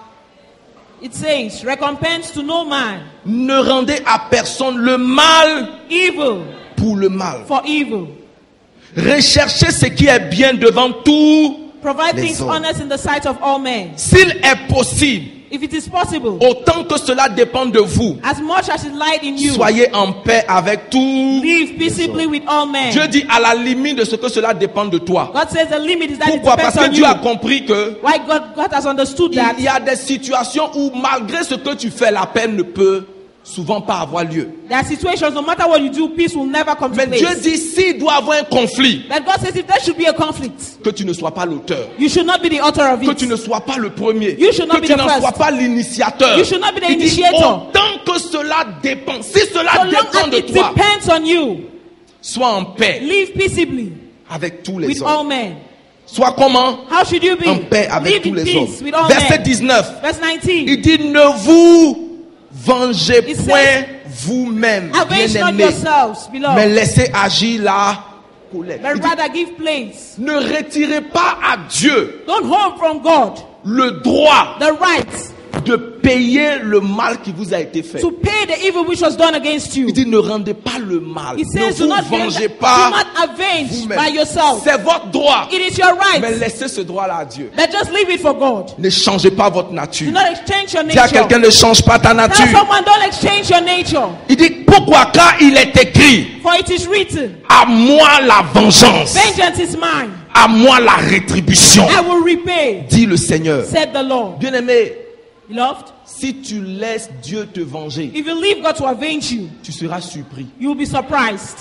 It says, recompense to no man ne rendez à personne le mal evil pour le mal. for evil. Recherchez ce qui est bien devant tous. Provide Les things hommes. honest in the sight of all men. S'il est possible, If it is possible, autant que cela dépend de vous, as much as it lied in you, soyez en paix avec tous. live peaceably with all men. Dieu dit à la limite de ce que cela dépend de toi. God says the limit is that it Pourquoi? depends Parce que on Dieu you. a compris que Why God has understood that il y a des situations où malgré ce que tu fais, la peine ne peut souvent pas avoir lieu. There are situations, no matter what you do, peace will never come to Mais Dieu place. dit, s'il doit avoir un conflit, But God says if there should be a conflict, que tu ne sois pas l'auteur, you should not be the author of que it. tu ne sois pas le premier, You should not que be tu the n'en first. sois pas l'initiateur. You should not be the Il dit, initiator. autant que cela dépend, si cela So long dépend as de it toi, depends on you, sois en paix live peaceably avec tous les with all hommes. men. Sois comment? How should you be? En paix avec Live tous in les peace hommes. with all Verset men. 19. Verse 19. Il dit, ne vous vengez It point says, vous-même, avenge not bien-aimés, yourselves, mais beloved, laissez agir la colère. Il but dit, rather give place. ne retirez pas à Dieu Don't hold from God le droit the right de payer le mal qui vous a été fait. to pay the evil which was done against you. Il dit, ne rendez pas le mal. He Ne says, do vous not vengez do pas not avenge vous-même. by yourself. C'est votre droit. It is your Mais right. laissez ce droit-là à Dieu. But just leave it for God. Ne changez pas votre Do nature. not exchange your Dis à nature. quelqu'un, ne change pas ta Tell nature. someone, don't exchange your nature. Il dit, pourquoi quand il est écrit, For it is written, à moi la vengeance, vengeance is mine. à moi la rétribution, I will repay, dit le Seigneur. said the Lord. Bien-aimé, Beloved, si tu laisses Dieu te venger, if you leave God to avenge you, tu seras surpris. you will be surprised.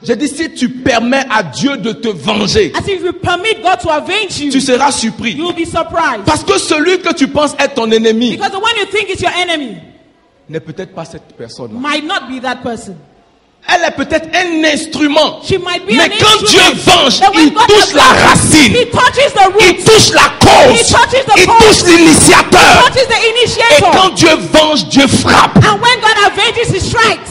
J'ai dit, si tu permets à Dieu de te venger, As if you permit God to avenge you, tu seras surpris. you will be surprised. Parce que celui que tu penses être ton ennemi Because the one you think is your enemy n'est peut-être pas cette personne-là. might not be that person. Elle est peut-être un instrument. She might be Mais an quand Dieu instrument. venge, But when il God touche la avenges, racine. He touches the Il root. touche la He cause. touches the Il cause. touche l'initiateur. Touches the Et initiator. quand Dieu venge, Dieu frappe. And when God avenges, He strikes.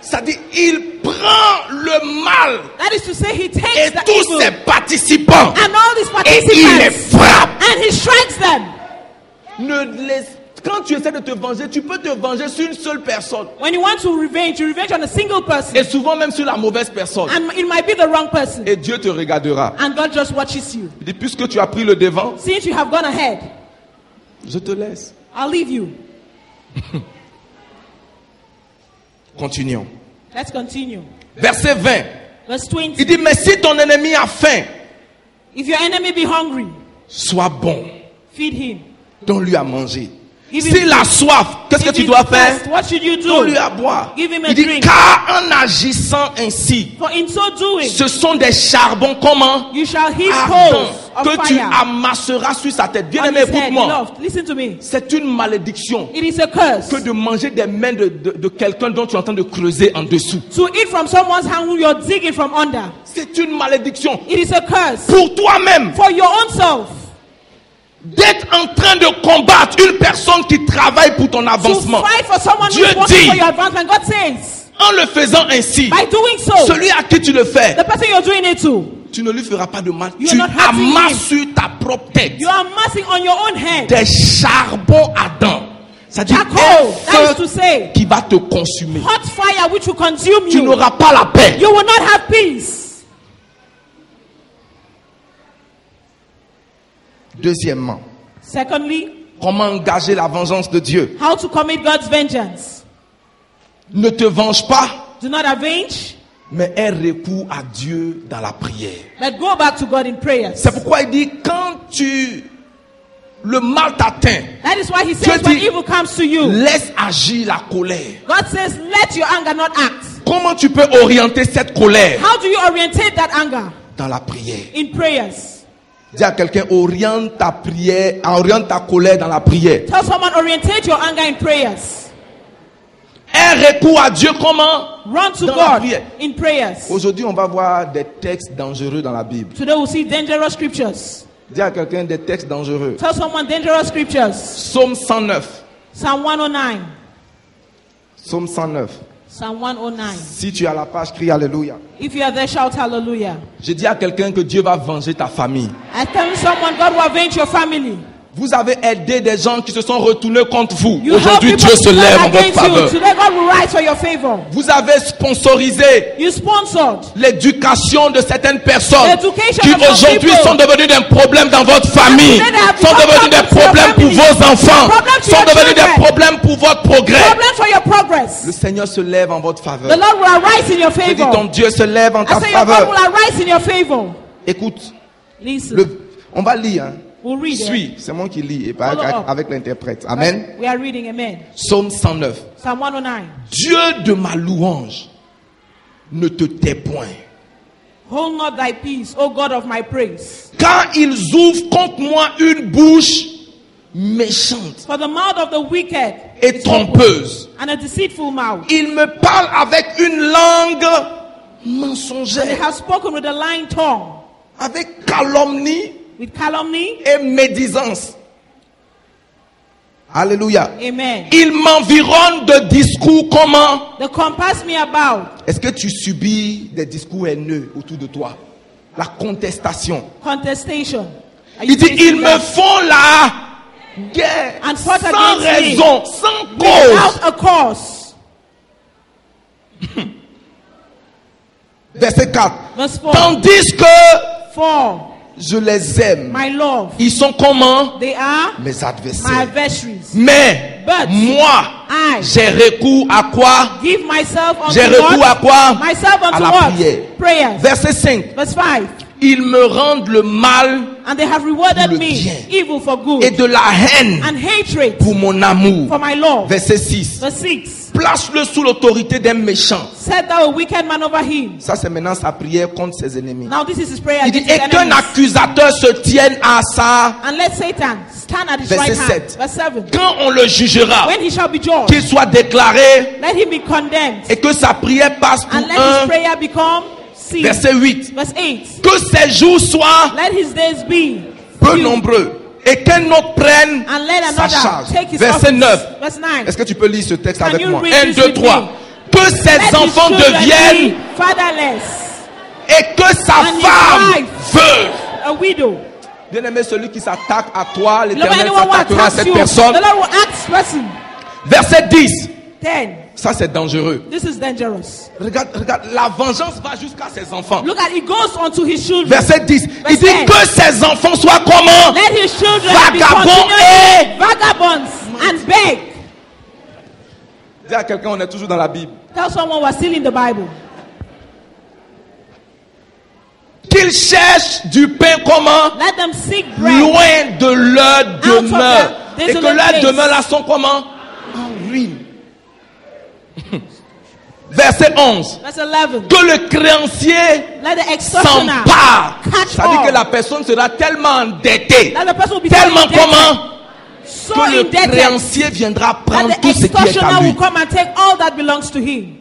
C'est-à-dire, il prend le mal That is to say, He et takes the tous evil ses participants and all these et il les participants frappe. and He strikes them. Quand tu essaies de te venger, tu peux te venger sur une seule personne. When you want to revenge, you revenge on a single person. Et souvent même sur la mauvaise personne. And it might be the wrong person. Et Dieu te regardera. And God just watches you. Il dit, puisque tu as pris le devant, Since you have gone ahead, je te laisse. I'll leave you. Continuons. Let's continue. Verset 20. Verse 20. Il dit, mais si ton ennemi a faim, If your enemy be hungry, sois bon. feed him. Donne-lui à manger. Give him S'il a food. soif, qu'est-ce que If tu he's dois faire? thirst, what should you Donne-lui do? à boire. Give him a Il dit, drink. car en agissant ainsi, For in so doing, ce sont des charbons comment? you shall heap Ardents coals of que tu fire amasseras sur sa tête. Bien on aimé, his head. écoute-moi. Beloved, listen to me. C'est une malédiction It is a curse que de manger des mains de quelqu'un dont tu es en train de creuser en dessous. to eat from someone's hand who you're digging from under. C'est une malédiction It is a curse pour toi-même for your own self d'être en train de combattre une personne qui travaille pour ton to avancement. fight for someone Dieu who's working dit, for your advancement. God says, en le faisant ainsi, by doing so, celui à qui tu le fais, the person you're doing it to, tu ne lui feras pas de mal. You are Tu not hurting amasses sur ta propre tête you are amassing on your own head des charbons ardents. C'est-à-dire charcoal, un that is feu to say, qui va te consumer. hot fire which will consume Tu you. n'auras pas la paix. You will not have peace. Deuxièmement, Secondly, comment engager la vengeance de Dieu? how to commit God's vengeance. Ne te venge pas, Do not avenge, mais aie recours à Dieu dans la prière. but go back to God in prayers. C'est pourquoi il dit, quand le mal t'atteint, That is why He says Dieu when dit, evil comes to you, laisse agir la colère. God says, let your anger not act. Comment tu peux orienter cette colère? How do you orientate that anger? Dans la prière. In prayers. Dis à quelqu'un, oriente ta prière, oriente ta colère dans la prière. Tell someone, orientate your anger in prayers. Un recours à Dieu comment? Run to Dans la God prière. in prayers. Aujourd'hui, on va voir des textes dangereux dans la Bible. Today we'll see dangerous scriptures. Dis à quelqu'un des textes dangereux. Tell someone dangerous scriptures. Psaume 109. Psalm 109. Psaume 109. Psalm 109. Si tu as la page, crie Alléluia. If you are there, shout hallelujah. Je dis à quelqu'un que Dieu va venger ta famille. I tell someone, God will avenge your family. Vous avez aidé des gens qui se sont retournés contre vous. You help Aujourd'hui, people Dieu se to lève en stand votre against you. faveur. Today God will rise for your favor. Vous avez sponsorisé You sponsored l'éducation de certaines personnes Education qui of some aujourd'hui people. sont devenues des problèmes dans votre famille, And today they have sont become devenus des problems to your problèmes pour family. vos enfants, Problems to sont your devenus des children. problèmes pour votre progrès. Problems for your progress. Le Seigneur se lève en votre The faveur. Lord will arise in your Je dis, favor. ton Dieu se lève en I ta say your God faveur. will arise in your favor. Écoute, Listen. on va lire. Hein. We'll read it. Suis, c'est moi qui lis et pas Follow up. avec l'interprète. Amen. We are reading, amen. Psaume 109. Psalm 109. Dieu de ma louange, ne te tais point. Hold not thy peace, O God of my praise. Quand ils ouvrent contre moi une bouche méchante For the mouth of the wicked et is trompeuse, open, and a deceitful mouth. ils me parlent avec une langue They mensongère, have spoken with a lying tongue, avec calomnie with calumny. et médisance. Alléluia. Amen. Ils m'environnent de discours comment? They compass me about. Est-ce que tu subis des discours haineux autour de toi? La contestation. Contestation. Are you Il dit, facing ils me that? font la guerre And fought sans against me. raison, sans Without cause. a cause. Verset 4. Verse 4. Tandis que For je les aime, my love, ils sont comment? they are Mes my adversaires. adversaries. Mais But moi, I j'ai recours à quoi? give myself unto J'ai recours à what? quoi? Myself À unto la what? prière. Prayers. Verset 5. Verse 5. Ils me rendent le mal And they have rewarded Le me bien. evil for good et de la haine and hatred pour mon amour. for my love. Verset 6. Verse 6. Place-le sous l'autorité d'un méchant. Set thou a wicked man over him. Ça, c'est maintenant sa prière contre ses ennemis. Now this is his prayer Il dit, against his et qu'un enemies. accusateur se tienne à ça. And let Satan stand at his Verset right hand. 7. Verse 7. Quand on le jugera, When he shall be judged, qu'il soit déclaré let him be condemned. et que sa prière passe pour And let his un. prayer become sealed. Verset 8. Verse 8. Que ses jours soient Let his days be peu few. nombreux et qu'un autre prenne And let sa another charge. take his Verset office. 9. Verse 9. Est-ce que tu peux lire ce texte Can avec you moi? read 1, this 2, with 3. me? Que ses Let his enfants children deviennent be fatherless, et que sa and his femme wife veuve. a widow. Bien aimé, celui qui s'attaque à toi, Lord, l'Éternel anyone who s'attaquera à attacks cette you, personne. the Lord will act person. Verset 10. 10. Ça, c'est dangereux. This is dangerous. Regarde, la vengeance va jusqu'à ses enfants. Look at it goes onto his children. Verset 10. Il Verset dit 10. que ses enfants soient comment? Let his children Vagabonds be et- continually vagabonds and beg. Dis à quelqu'un, on est toujours dans la Bible. Tell someone we're still in the Bible. Qu'ils cherchent du pain comment? Let them seek bread. Loin de leur demeure. their Et que desolate leurs place. demeures là sont comment? En ruine. Verset 11. Verse 11. Que le créancier Let the extortioner s'empare. catch Ça veut dire que all. la personne sera tellement endettée. That the person will be Tellement so indebted, comment? so Que le indebted créancier viendra that prendre the tout ce qui est à extortioner lui. will come and take all that belongs to him.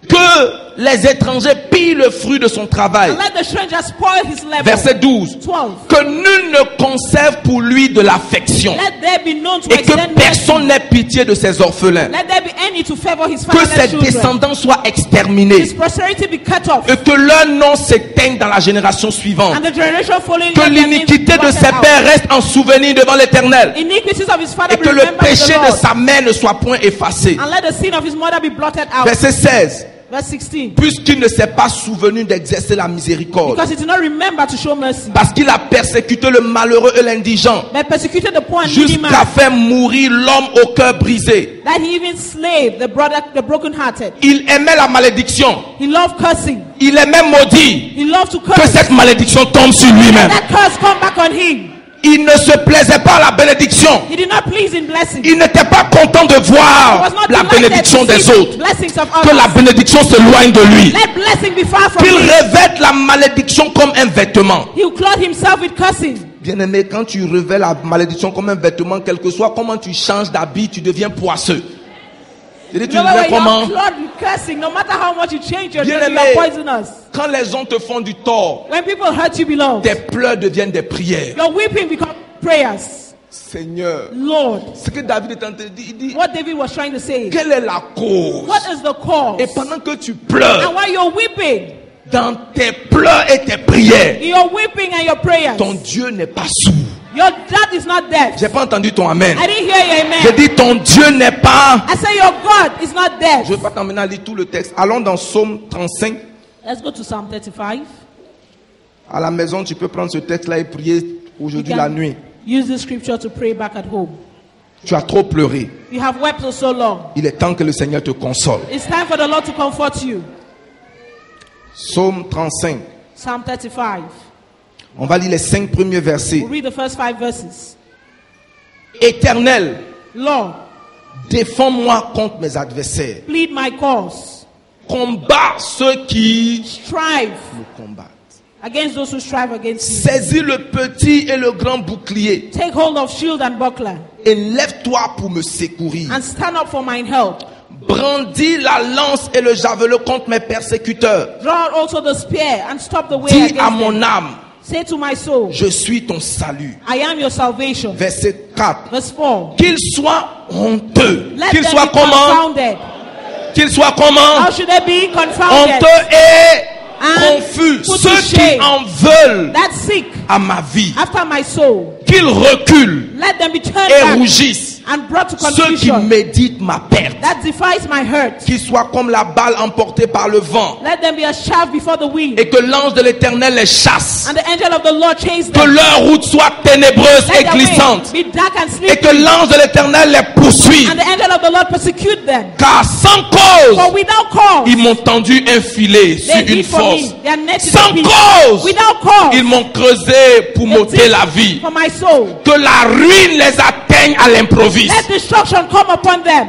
Que les étrangers pillent le fruit de son travail. And let the stranger spoil his labor. Verset 12. 12. Que nul ne conserve pour lui de l'affection. Let there be known to Et que extend personne n'ait pitié de ses orphelins. mercy. Let there be any to favor his Que fatherless ses children. descendants soient exterminés. His posterity be cut off. Et que leur nom s'éteigne dans la génération suivante. And the generation following Que let their names be l'iniquité de blotted ses out. pères reste en souvenir devant l'Éternel. Iniquities of his father Et be que le remembered to péché the de Lord. sa mère ne soit point effacé. And let the sin of his mother be blotted out. Verset 16. Verse 16. Puisqu'il ne s'est pas souvenu d'exercer la miséricorde. Because he did not remember to show mercy, Parce qu'il a persécuté le malheureux et l'indigent. but persecuted the poor and needy Jusqu'à man, faire mourir l'homme au cœur brisé. that he even slaved the brokenhearted. Il aimait la malédiction. He loved cursing. Il aimait maudit. He loved to Que curse. cette malédiction tombe sur lui-même. That curse come back on him. Il ne se plaisait pas à la bénédiction. He did not please in blessing. Il n'était pas content de He voir was not la delighted bénédiction to des see autres. blessings of Que la others. bénédiction s'éloigne de lui. Let blessing be far from Qu'il him. revête la malédiction comme un vêtement. He will clothe himself with cursing. Bien-aimé, quand tu revêts la malédiction comme un vêtement, quel que soit comment tu changes d'habit, tu deviens poisseux. Je dis, tu You know, deviens when comment? you're clothed with cursing, no matter how much you change your Bien dress, you aimé. are poisonous. Quand les gens te font du tort, When people hurt you, beloved, tes pleurs deviennent des prières. your weeping becomes prayers. Seigneur, Lord, ce que David est en train de dire, il dit, what David was trying to say. quelle est la cause? What is the cause? Et pendant que tu pleures, And while you're weeping, dans tes pleurs et tes prières, you're weeping and your prayers, ton Dieu n'est pas sourd. your dad is not deaf. J'ai pas entendu ton amen. I didn't hear your J'ai amen. dit ton Dieu n'est pas. I say your God is not deaf. Je ne vais pas t'emmener à lire tout le texte. Allons dans Psaume 35. Let's go to Psalm 35. À la maison, tu peux prendre ce texte-là et prier aujourd'hui la nuit. Use this scripture to pray back at home. Tu as trop pleuré. You have wept for so long. Il est temps que le Seigneur te console. It's time for the Lord to comfort you. Psaume 35. Psalm 35. On va lire les 5 premiers versets. We'll read the first 5 verses. Éternel, Lord, défends-moi contre mes adversaires. plead my cause. Combat ceux qui Strive me combattent. against those who strive against you. Saisis le petit et le grand bouclier Take hold of shield and buckler et lève-toi pour me secourir. and stand up for mine help. Brandis la lance et le javelot contre mes persécuteurs. Draw out also the spear and stop the way Dis against à them. mon âme, Say to my soul, je suis ton salut. I am your salvation. Verset 4. Verse 4. Qu'il soit honteux. Let Qu'il them soit be comment? confounded. Qu'il soit comment? How should they be confounded? Honteux et And confus. put to Ceux qui shame. en veulent That seek à ma vie. after my soul. Qu'ils reculent Let them be turned et back rougissent. and brought to Ceux qui confusion. méditent ma perte. That defies my hurt. Qu'ils soient comme la balle emportée par le vent. Let them be a shaft before the wind. Et que l'ange de l'Éternel les chasse. And the angel of the Lord chase Que them. leur route soit ténébreuse Let et their way glissante. be dark and Et que slippery. l'ange de l'Éternel les poursuive. And the angel of the Lord persecute them. Car sans For cause, without cause, ils m'ont tendu un filet sur they une did for force. me. They are netted Sans to me. cause, Without cause, ils m'ont creusé pour they m'ôter did la vie. for my soul. Que la ruine les atteigne à l'improviste. Let destruction come upon them.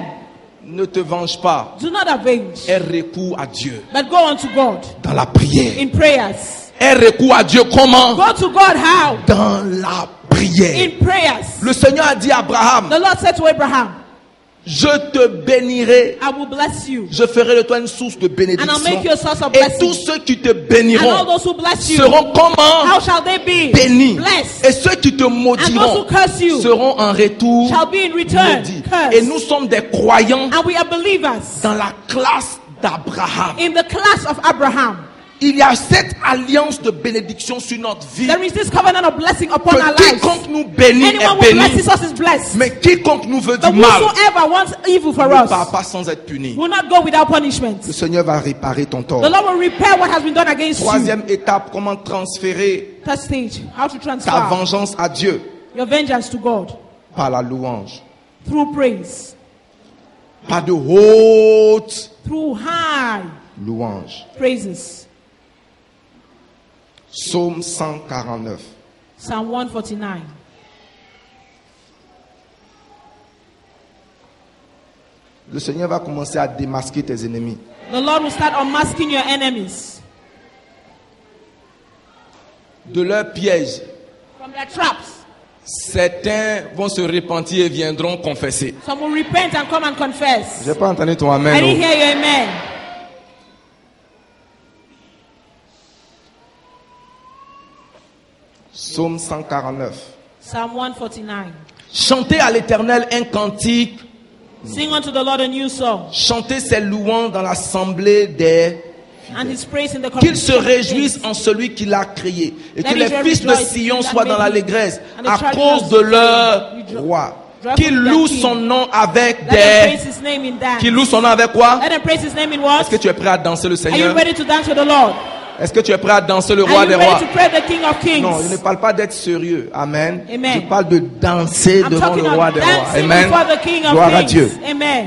Ne te venge pas. Do not avenge, Aie recours à Dieu but go unto God dans la prière. in prayers. Aie recours à Dieu comment? Go to God how? Dans la prière. In prayers. Le Seigneur a dit à Abraham, The Lord said to Abraham, je te bénirai, I will bless you, je ferai de toi une source de and I'll bénédiction. make you a source of Et blessing. tous ceux qui te And all béniront those who bless you, seront comment? how shall they be? Bénis. Blessed. Et ceux qui te And those who maudiront curse you seront en retour shall be in return maudits. cursed. Et nous sommes des croyants And we are believers dans la classe d'Abraham. in the class of Abraham. Il y a cette alliance de bénédiction sur notre vie. There is this covenant of blessing upon our Que lives. quiconque nous bénit Anyone est who béni. blesses us is blessed. Mais quiconque nous veut But du mal whosoever wants evil for ne us part pas sans être puni. will not go without punishment. Le Seigneur va réparer ton tort. The Lord will repair what has been done against you. Troisième étape, comment transférer Third stage, how to ta transfer vengeance à Dieu your vengeance to God par la louange. through praise, Pas de haute through high louange. praises. Psaume 149. Psalm 149. Le Seigneur va commencer à démasquer tes ennemis. The Lord will start unmasking your enemies De leurs pièges, from their traps. certains vont se repentir et viendront confesser. Some will repent and come and confess. J'ai pas entendu ton I amen. didn't oh. hear you, amen. Psaume 149. Psalm 149. Chantez à l'Éternel un cantique. Sing unto the Lord a new song, Chantez ses louanges dans l'assemblée des... and his praise in the Qu'ils se congregation of réjouissent saints. en celui qui l'a créé. Et Let que les Israel fils de rejoice Sion and soient dans make l'allégresse and the à children cause of de Zion leur rejoice. roi. Joyful Qu'ils their louent king. son nom avec Let them praise des... his name in dance. Qu'ils louent son nom avec quoi? Let them praise his name in what? Est-ce que tu es prêt à danser le Are you Seigneur? ready to dance with the Lord? Est-ce que tu es prêt à danser le Are roi you des ready rois? to pray the King of Kings? Non, je ne parle pas d'être sérieux. Amen. Amen. Je parle de danser I'm devant talking le roi of des rois. dancing Amen. before the King of Gloire à Kings. Dieu. Amen.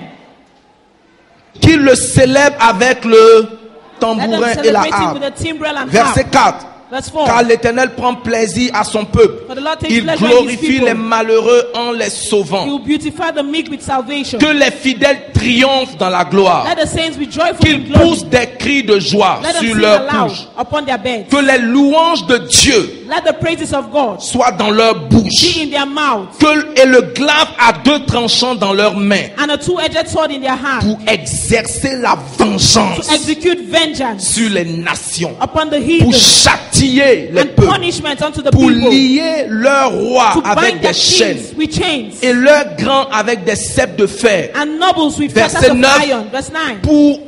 Qu'il le célèbre avec le Let them tambourin et la celebrate him harpe. with a timbrel and Verset harp. 4. Verse 4. Car l'Éternel prend plaisir à son peuple. For the Lord takes Il pleasure in his glorifie people. les malheureux en les He sauvant. will beautify the meek with salvation. Que les fidèles triomphent dans la gloire. Let the saints be joyful in Qu'ils glory. poussent des cris de joie Let them sur sing leurs aloud bouches. upon their beds. Que les louanges de Dieu Let the praises of God soient dans leur be bouche. in their mouth, Et le glaive à deux tranchants dans leurs mains. and a two-edged sword in their hand, Pour exercer la to vengeance execute vengeance sur les nations. upon the Pour heathen, châtier les and peuples. punishment unto the Pour people, lier leur roi to avec bind des their chaînes. kings with chains, Et leurs grands avec des cèpes de fer. and nobles with Verset fetters of 9. iron. Verse 9. Pour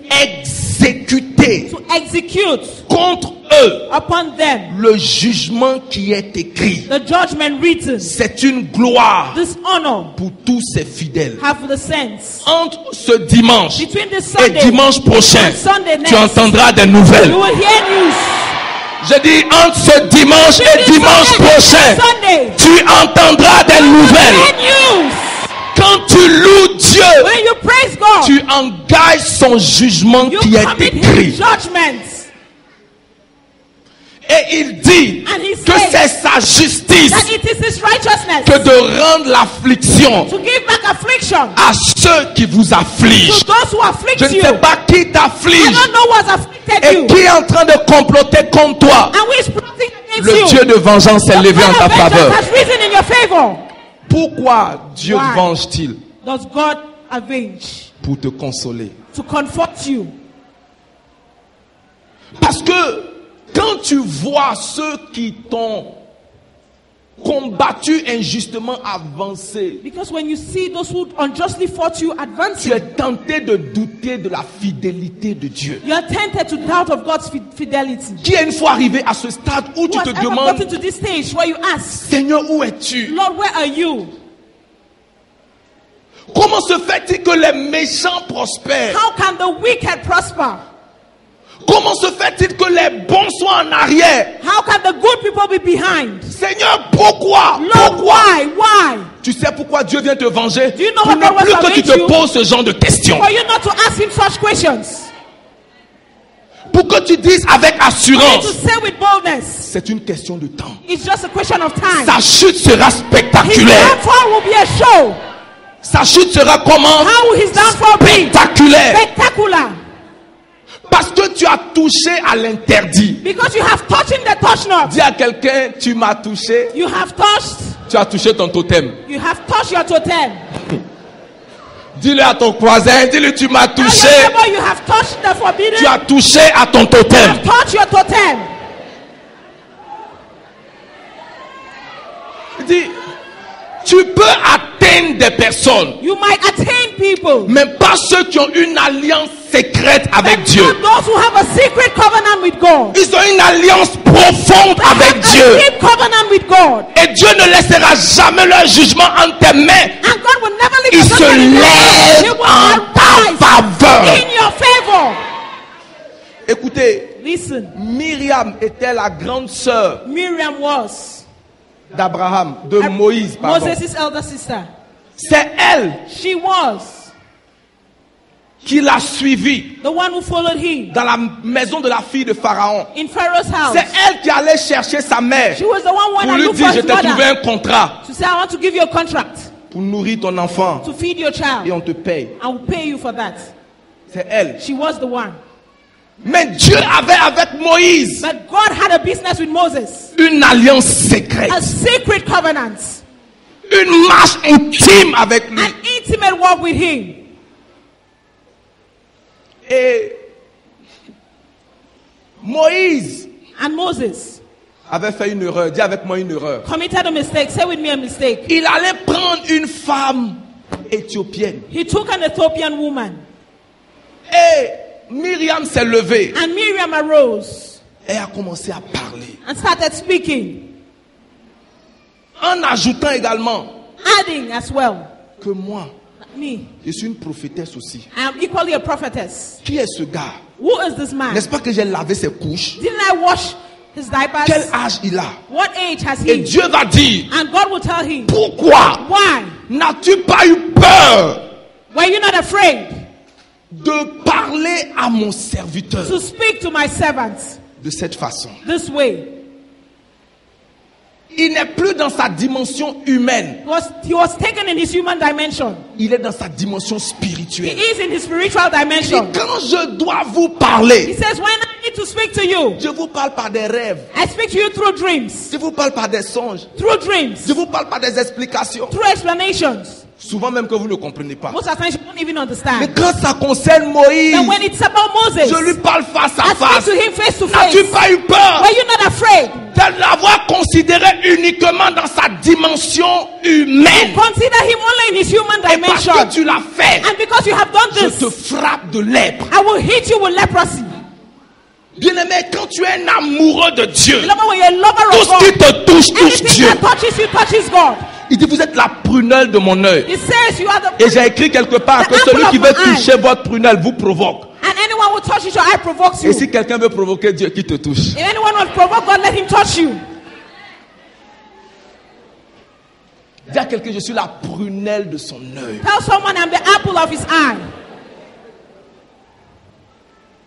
exécuter To execute contre eux upon them le jugement qui est écrit. the judgment written. C'est une gloire This honor pour tous ces fidèles. have the saints. Entre ce dimanche Between this et Sunday dimanche prochain, and Sunday next, tu entendras des nouvelles. you will hear news. Je dis entre ce dimanche et Between dimanche Sunday and prochain, Sunday, tu entendras des you will nouvelles. hear news. Quand tu loues Dieu, When you praise God, tu engages son jugement you qui est commit écrit. his judgments. Et il dit And he que says c'est sa justice that it is his righteousness que de rendre l'affliction to give back affliction à ceux qui vous affligent. to those who afflict Je ne you. sais pas qui I t'afflige don't know what's afflicted et you. qui est en train de comploter contre toi. And who is plotting against Le you. Dieu de vengeance s'est The levé en God ta of vengeance faveur. has risen in your favor. Pourquoi Dieu Why? venge-t-il? Does God avenge? Pour te consoler. To comfort you. Parce que quand tu vois ceux qui t'ont combattu injustement avancer, Because when you see those who unjustly fought you tu advancing, es tenté de douter de la fidélité de Dieu. you are tempted to doubt of God's fidelity. Qui est une fois arrivé à ce stade où Who tu has te ever demandes, gotten to this stage where you ask, Seigneur, où es-tu? Lord, where are you? Comment se fait-il que les méchants prospèrent? How can the wicked prosper? Comment se fait-il que les bons soient en arrière? How can the good people be behind? Seigneur, pourquoi? Lord, Pourquoi? why? Tu sais pourquoi Dieu vient te venger? Do you know Pour what God ne plus wants to que tu avenge te you? poses ce genre de questions. For you not to ask him such questions. Pour que tu dises avec For you to assurance, say with boldness, c'est une question de temps. it's just a question of time. Sa chute sera His spectaculaire. downfall will be a show. Sa chute sera comment? How will his downfall be? Spectaculaire. Spectacular. Parce que tu as touché à l'interdit. Because you have touched the touch not. Dis à quelqu'un, tu m'as touché. You have touched. Tu as touché ton totem. You have touched your totem. Dis-le à ton voisin, dis-le, tu m'as Tell touché. your neighbor you have touched the forbidden. Tu as touché à ton You totem. have touched your totem. Dis, tu peux atteindre des personnes, You might attain people. mais pas ceux qui ont une alliance secrète avec But Dieu. not those who have a secret covenant with God. Ils ont une alliance profonde They avec have Dieu. a deep covenant with God. Et Dieu ne laissera jamais leur jugement entre tes mains. And God will never leave Il you se somebody else. He lève will en ta arise faveur. in your favor. Écoutez, Listen, Myriam était la grande sœur Miriam was d'Abraham, de Moïse, pardon. Moses' elder sister. C'est elle She was qui l'a suivi the one who followed him dans la maison de la fille de Pharaon. in Pharaoh's house. C'est elle qui allait chercher sa mère She was the one pour that lui looked dire, for je his t'ai trouvé mother un contrat to say, I want to give you a contract pour nourrir ton enfant to feed your et child. on te paye. I will pay you for that. C'est elle. She was the one. Mais Dieu avait avec Moïse But God had a business with Moses, une alliance secrète, a secret covenant, une marche intime avec lui. an intimate walk with him. Et Moïse And Moses avait fait une erreur. Dis avec moi une erreur. committed a mistake. Say with me a mistake. Il allait prendre une femme éthiopienne. He took an Ethiopian woman, Et Myriam s'est levée and Miriam arose et a commencé à parler. and started speaking, En ajoutant également adding as well, que moi, me, je suis une prophétesse aussi. I am equally a prophetess. Qui est ce gars? Who is this man? N'est-ce pas que j'ai lavé ses couches? Didn't I wash his diapers? Quel âge il a? What age has Et he? Dieu va dire, And God will tell him, pourquoi why? n'as-tu pas eu peur Were you not afraid de parler à mon serviteur to speak to my servants de cette façon? this way? Il n'est plus dans sa dimension humaine. He was taken in his human dimension. Il est dans sa dimension He spirituelle. is in his spiritual Et dimension. quand je dois vous He parler, says, when I need to speak to you, je vous parle par des rêves. I speak to you through dreams. Je vous parle par des songes. Through dreams. Je vous parle par des explications. Through explanations. Souvent même que vous ne comprenez pas. Most of the time, you don't even Mais understand. quand ça concerne Moïse, But when it's about Moses, je lui parle face à I speak face. to him face to N'as-tu face. pas eu peur Were you not afraid? de l'avoir considéré uniquement dans sa dimension humaine? Consider him only in his human Et parce dimension. que tu l'as fait, And because you have done je this, te frappe de lèpre. I will hit you with leprosy. Bien-aimé, quand tu es un amoureux de Dieu, Beloved, when you're a lover tout of ce qui God, te touche, touche anything Dieu. that touches you touches God. Il dit, vous êtes la prunelle de mon œil. He says you are the Et j'ai écrit quelque part The que celui apple qui of veut my eye. toucher votre prunelle vous provoque. and anyone who touches your eye provokes you. Et si quelqu'un veut provoquer Dieu, qui te touche? If anyone will provoke God, let him touch you. Dis à quelqu'un, je suis la prunelle de son œil. Tell someone I'm the apple of his eye.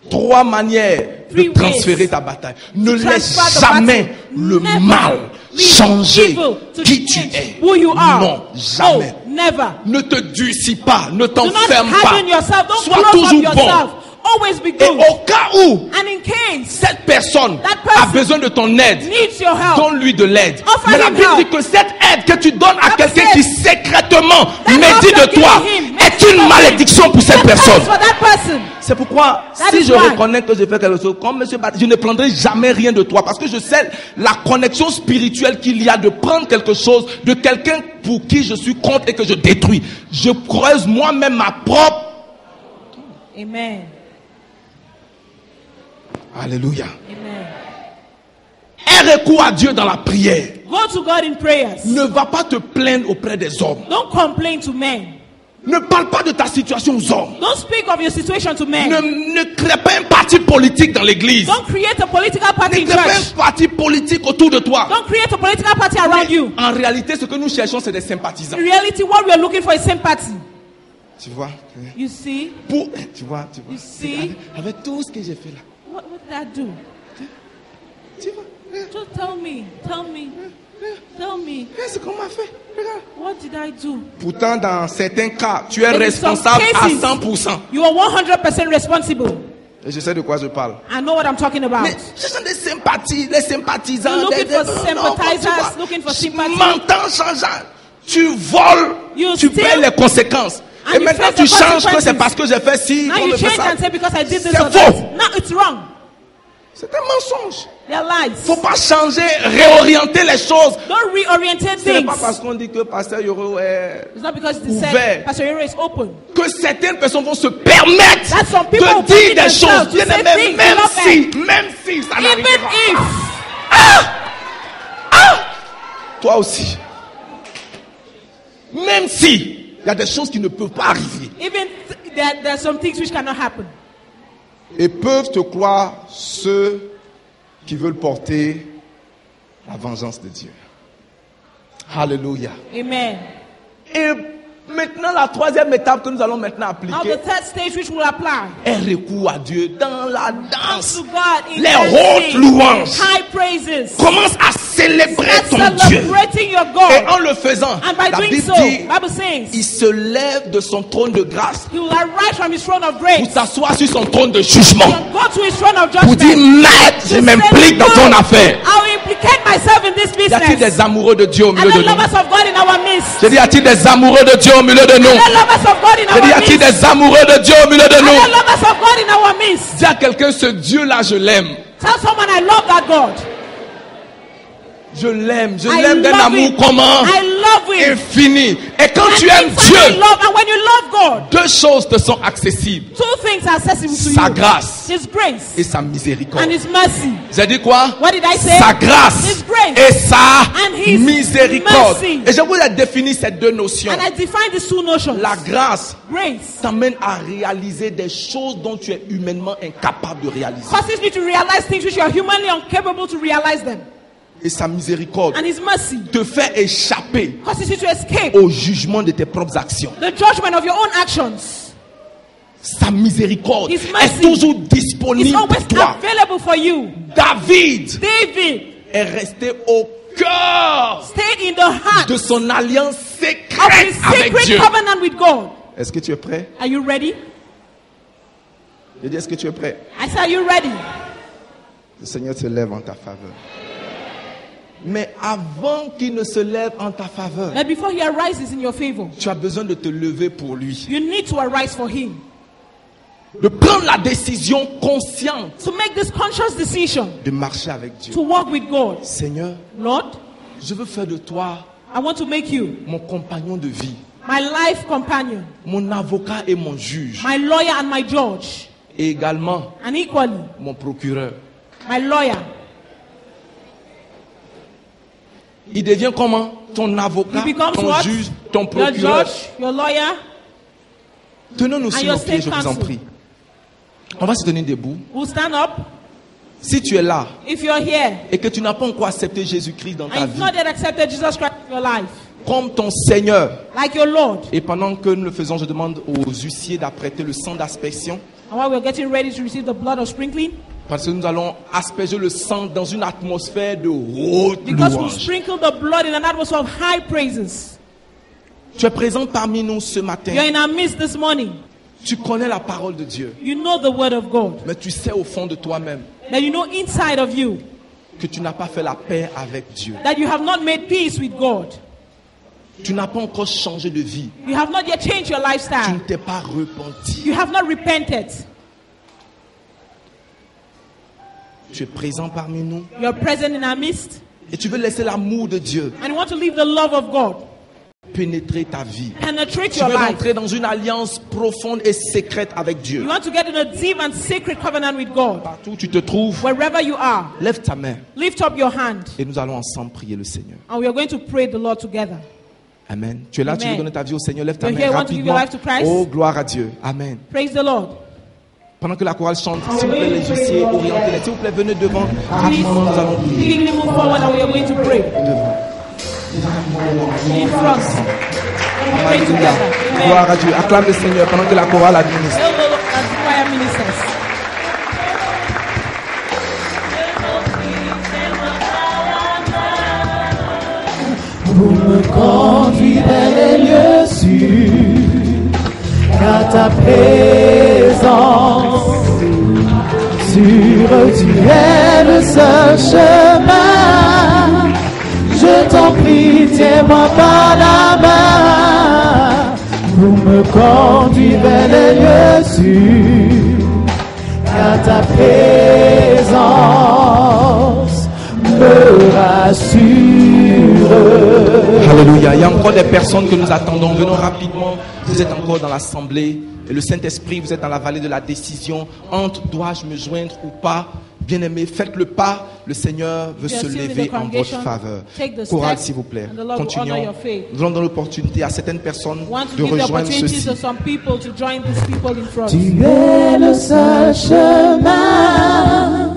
3 manières de transférer ta bataille. Ne laisse jamais le mal changer qui tu es. Non, jamais. Ne te durcis pas, ne t'enferme pas. Sois toujours bon. Always be Et good. au cas où And in case cette personne that person a besoin de ton aide, needs your help, donne-lui de l'aide. offer Mais la him Bible help. dit que cette aide que tu donnes à Bible quelqu'un says qui secrètement that médit help de you're toi giving him est une malédiction pour cette the curse personne. for that person. C'est pourquoi, That si is je why. reconnais que je fais quelque chose, comme M. Bat, je ne prendrai jamais rien de toi. Parce que je sais la connexion spirituelle qu'il y a de prendre quelque chose de quelqu'un pour qui je suis contre et que je détruis. Je creuse moi-même ma propre. Amen. Alléluia. Amen. Aie recours à Dieu dans la prière. Go to God in prayers. Ne va pas te plaindre auprès des hommes. Don't complain to men. Ne parle pas de ta situation aux hommes. Don't speak of your situation to men. Ne crée pas un parti politique dans l'église. Don't create a political party Ne in crée pas church. un parti politique autour de toi. Don't create a political party around you. En réalité, ce que nous cherchons, c'est des sympathisants. In reality, what we are looking for is sympathy. Tu vois? You see? Tu vois? You see? Avec tout ce que j'ai fait là. What did I do? Tu vois? Just tell me. Tell me. Tell me. Qu'est-ce qu'on m'a fait? Regarde. What did I do? Pourtant, dans certains cas, tu es In some responsable à cases, 100%. You are 100% responsible. Et je sais de quoi je parle. I know what I'm talking about. Mais ce sont des sympathies, des sympathisants. You're looking des- for non, sympathizers, tu vois, looking for sympathy. Mentant, changeant. Tu voles, You tu steal, payes les conséquences. and Et you maintenant, face tu the changes que c'est consequences. parce que j'ai fait ci, Now qu'on you me fait change ça. and say because I did this C'est or faux. that. No, it's wrong. C'est un mensonge. They're lies. Faut pas changer, réorienter les choses. Don't reorientate Ce n'est things. pas parce qu'on dit que Pasteur Yoro est It's not because it ouvert. said Pastor Yoro is open. que certaines personnes vont se permettre That some people de will dire permit des choses. themselves to Bien say aimé, things même they si ça Even n'arrivera if pas. Toi aussi. Même si il y a des choses qui ne peuvent pas arriver. there are some things which cannot happen. Et peuvent te croire ceux qui veulent porter la vengeance de Dieu. Alléluia. Amen. Et maintenant, la troisième étape que nous allons maintenant Now appliquer the third stage which will apply. est recours à Dieu dans la danse. To God in Les dancing, hautes louanges. high praises. Commence à célébrer Start ton Dieu. celebrating your God. Et en le faisant, And by la doing Bible so, dit, Bible says, il se lève de son trône de grâce he will arise from his throne of pour grace s'asseoir sur son trône de jugement. and go to his throne of Pour dire, judgment. maître, je m'implique dans ton affaire. I'll implicate myself in this Y a-t-il business. des amoureux de Dieu au And milieu the de nous? lovers of God in our midst. Je dis, y a-t-il des amoureux de Dieu au milieu de nous? And the lovers of God in Je dis, y our a-t-il midst. des amoureux de Dieu au milieu de And the nous? lovers of God in our midst. Dis à quelqu'un, ce Dieu-là, je l'aime. Tell someone I love that God. Je l'aime I d'un love amour him. comment? I love him. Infini. Et quand And tu aimes inside Dieu, love, and when you love God, deux choses te sont accessibles. two things are accessible to Sa you. grâce His grace et sa miséricorde. and His mercy. J'ai dit quoi? What did I say? Sa grâce His grace et sa and His miséricorde. mercy. Et je vous ai défini ces deux notions. And I define these two notions. La grâce Grace t'amène à réaliser des choses dont tu es humainement incapable de réaliser. causes you to realize things which you are humanly incapable to realize them. Et sa miséricorde And His mercy te fait échapper causes you to escape au jugement de tes propres actions. the judgment of your own actions. Sa miséricorde His mercy est toujours It's disponible always pour toi. available for you. David David est resté au cœur stayed in the heart de son alliance of secrète his avec secret Dieu. covenant with God. Est-ce que tu es prêt? Are you ready? Je dis, est-ce que tu es prêt? I said, are you ready? Le Seigneur se lève en ta faveur. Mais avant qu'il ne se lève en ta faveur, But before He arises in your favor, tu as besoin de te lever pour lui. you need to arise for Him. De prendre la décision consciente To make this conscious decision de marcher avec Dieu. to walk with God. Seigneur, Lord, je veux faire de toi I want to make you mon compagnon de vie, my life companion, mon avocat et mon juge, my lawyer and my judge, et également and equally mon procureur. my lawyer. Il devient comment? Ton avocat, He becomes ton what? juge, ton Your procureur. judge, your lawyer. Tenons-nous And sur your nos pieds, state je vous en counsel. prie. On va se tenir debout. Will stand up. Si tu es là If you're here et que tu n'as pas encore accepté Jésus-Christ dans ta and you've vie not yet accepted Jesus Christ in your life, comme ton Seigneur, like your Lord, et pendant que nous le faisons, je demande aux huissiers d'apprêter le sang d'aspersion. And while we're getting ready to receive the blood of sprinkling, parce que nous allons asperger le sang dans une atmosphère de haute because we'll louange. sprinkle the blood in an atmosphere of high praises. Tu es présent parmi nous ce matin. You're in our midst this morning. Tu connais la parole de Dieu. You know the word of God. Mais tu sais au fond de toi-même That you know inside of you que tu n'as pas fait la paix avec Dieu. that you have not made peace with God. Tu n'as pas encore changé de vie. You have not yet changed your Tu ne lifestyle. t'es pas repenti. You have not repented. Tu es présent parmi nous You're present in our midst. et tu veux laisser l'amour de Dieu And you want to leave the love of God pénétrer ta vie. penetrate Tu your veux life. rentrer dans une alliance profonde et secrète avec Dieu. You want to get in a deep and sacred covenant with God. Partout où tu te trouves, Wherever you are, lève ta main lift up your hand. et nous allons ensemble prier le Seigneur. And we are going to pray the Lord together. Amen. Tu es là, tu veux Amen. donner ta vie au Seigneur, lève ta You're main here, want to give your rapidement. life to Christ? Oh, gloire à Dieu. Amen. Praise the Lord. Pendant que la chorale chante, s'il vous plaît, les huissiers, orientez-les. S'il vous plaît, venez devant. Rapidement, nous allons prier. Quickly move forward and we are going to pray. Devant. In front. Pray Alléluia. together. Amen. Gloire à Dieu. Acclame le Seigneur pendant que la chorale administre. Hail the Lord as the choir ministers. Vous me conduis vers les lieux sûrs, qu'à ta présence, sûr tu es le seul chemin. Je t'en prie, tiens-moi par la main. Vous me conduis vers les lieux sûrs, qu'à ta présence me rassure. Alléluia. Il y a encore des personnes que nous attendons. Venons rapidement. Vous êtes encore dans l'assemblée. Et le Saint-Esprit, vous êtes dans la vallée de la décision. Entre, dois-je me joindre ou pas? Bien-aimés, faites le pas. Le Seigneur veut se lever en votre faveur. Chorale, s'il vous plaît. Continuons. Nous allons donner l'opportunité à certaines personnes de rejoindre ceux-ci. Tu es le seul chemin.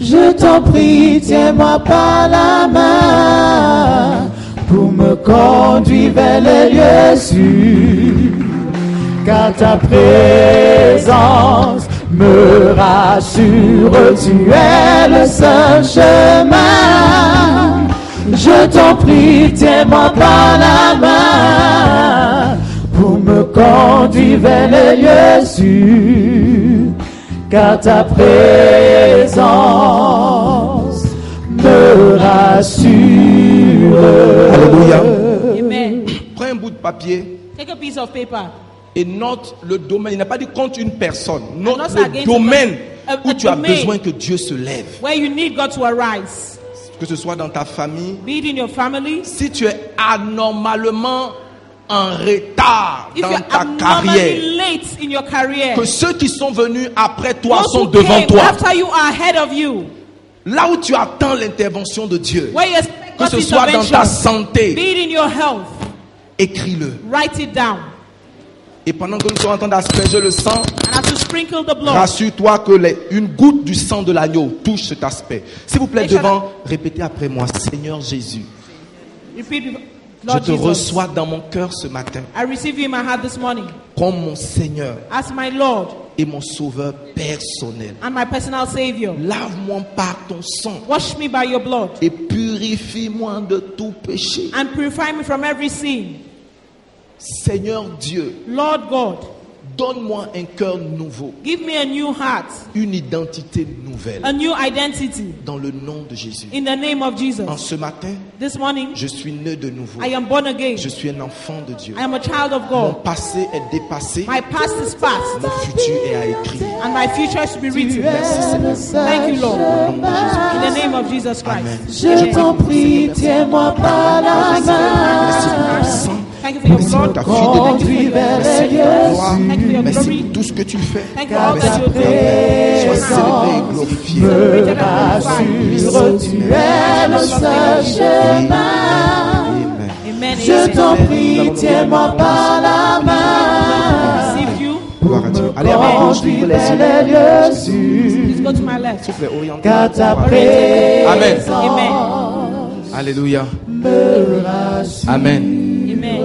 Je t'en prie, tiens-moi par la main pour me conduire vers les lieux sûrs. Car ta présence me rassure, tu es le seul chemin. Je t'en prie, tiens-moi par la main pour me conduire vers les lieux sûrs. Car ta présence me rassure. Alléluia. Amen. Prends un bout de papier. Take a piece of paper. Et note le domaine. Il n'a pas dit contre une personne. Note not le against domaine a où tu as domain besoin que Dieu se lève. Where you need God to arise. Que ce soit dans ta famille. Be it in your family. Si tu es anormalement en retard If dans you're ta carrière, late in your career. que ceux qui sont venus après toi Those sont who devant came toi. after you are ahead of you. Là où tu attends l'intervention de Dieu, Where you expect que God's ce soit dans ta intervention. santé, Be it in your health. écris-le. Write it down. Et pendant que nous sommes en train d'asperger le sang, And as you sprinkle the blood. rassure-toi que une goutte du sang de l'agneau touche cet aspect. S'il vous plaît, Make sure devant, répétez après moi, Seigneur Jésus, Repeat, je Lord te Jesus. reçois dans mon cœur ce matin I receive you in my heart this morning comme mon Seigneur as my Lord et mon Sauveur personnel. and my personal Savior. Lave-moi par ton sang Wash me by your blood et purifie-moi de tout péché. and purify me from every sin. Seigneur Dieu, Lord God, donne-moi un cœur nouveau, give me a new heart, une identité nouvelle. a new identity Dans le nom de Jésus. in the name of Jesus. En ce matin, This morning, je suis né de nouveau. I am born again. Je suis un enfant de Dieu. I am a child of Mon God. passé est dépassé. My past is past Mon futur est à écrire. and my future is to be written. Merci Seigneur. Thank you, Lord. Au nom de Jésus. In the name of Jesus Christ. Amen. Je t'en prie, tiens-moi par la Merci pour main. ton sang. Thank you for your Merci pour blood. ta Thank you fidélité. for your Merci pour ta gloire. Thank you for your Merci glory. pour tout ce que tu fais. Thank you for all Merci that you pour do. ta Sois célébré et glorifié. Me rassure, tu es le seul chemin. Amen. Amen. Je t'en prie, tiens-moi par la main. Receive you. Gloire à Dieu. Allez, à ma gauche, ouvrez les Conduis yeux. vers les lieux sûrs. Please go to my left. S'il vous plaît, orientez. Car ta Amen. présence Amen. Alléluia. me rassure. Amen. Amen.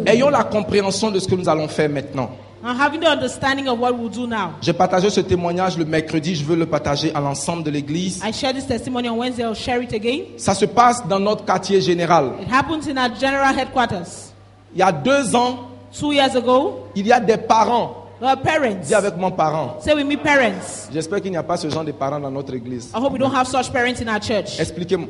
Ayons la compréhension de ce que nous allons faire maintenant. And having the understanding of what we'll do now. J'ai partagé ce témoignage le mercredi, je veux le partager à l'ensemble de l'église. I shared this testimony on Wednesday, I'll share it again. Ça se passe dans notre quartier général. It happens in our general headquarters. Il y a 2 ans, 2 years ago, il y a des parents. there were parents. Dis avec mon parent. Say with me, parents. J'espère qu'il n'y a pas ce genre de parents dans notre église. I hope we don't have such parents in our church. Expliquez-moi.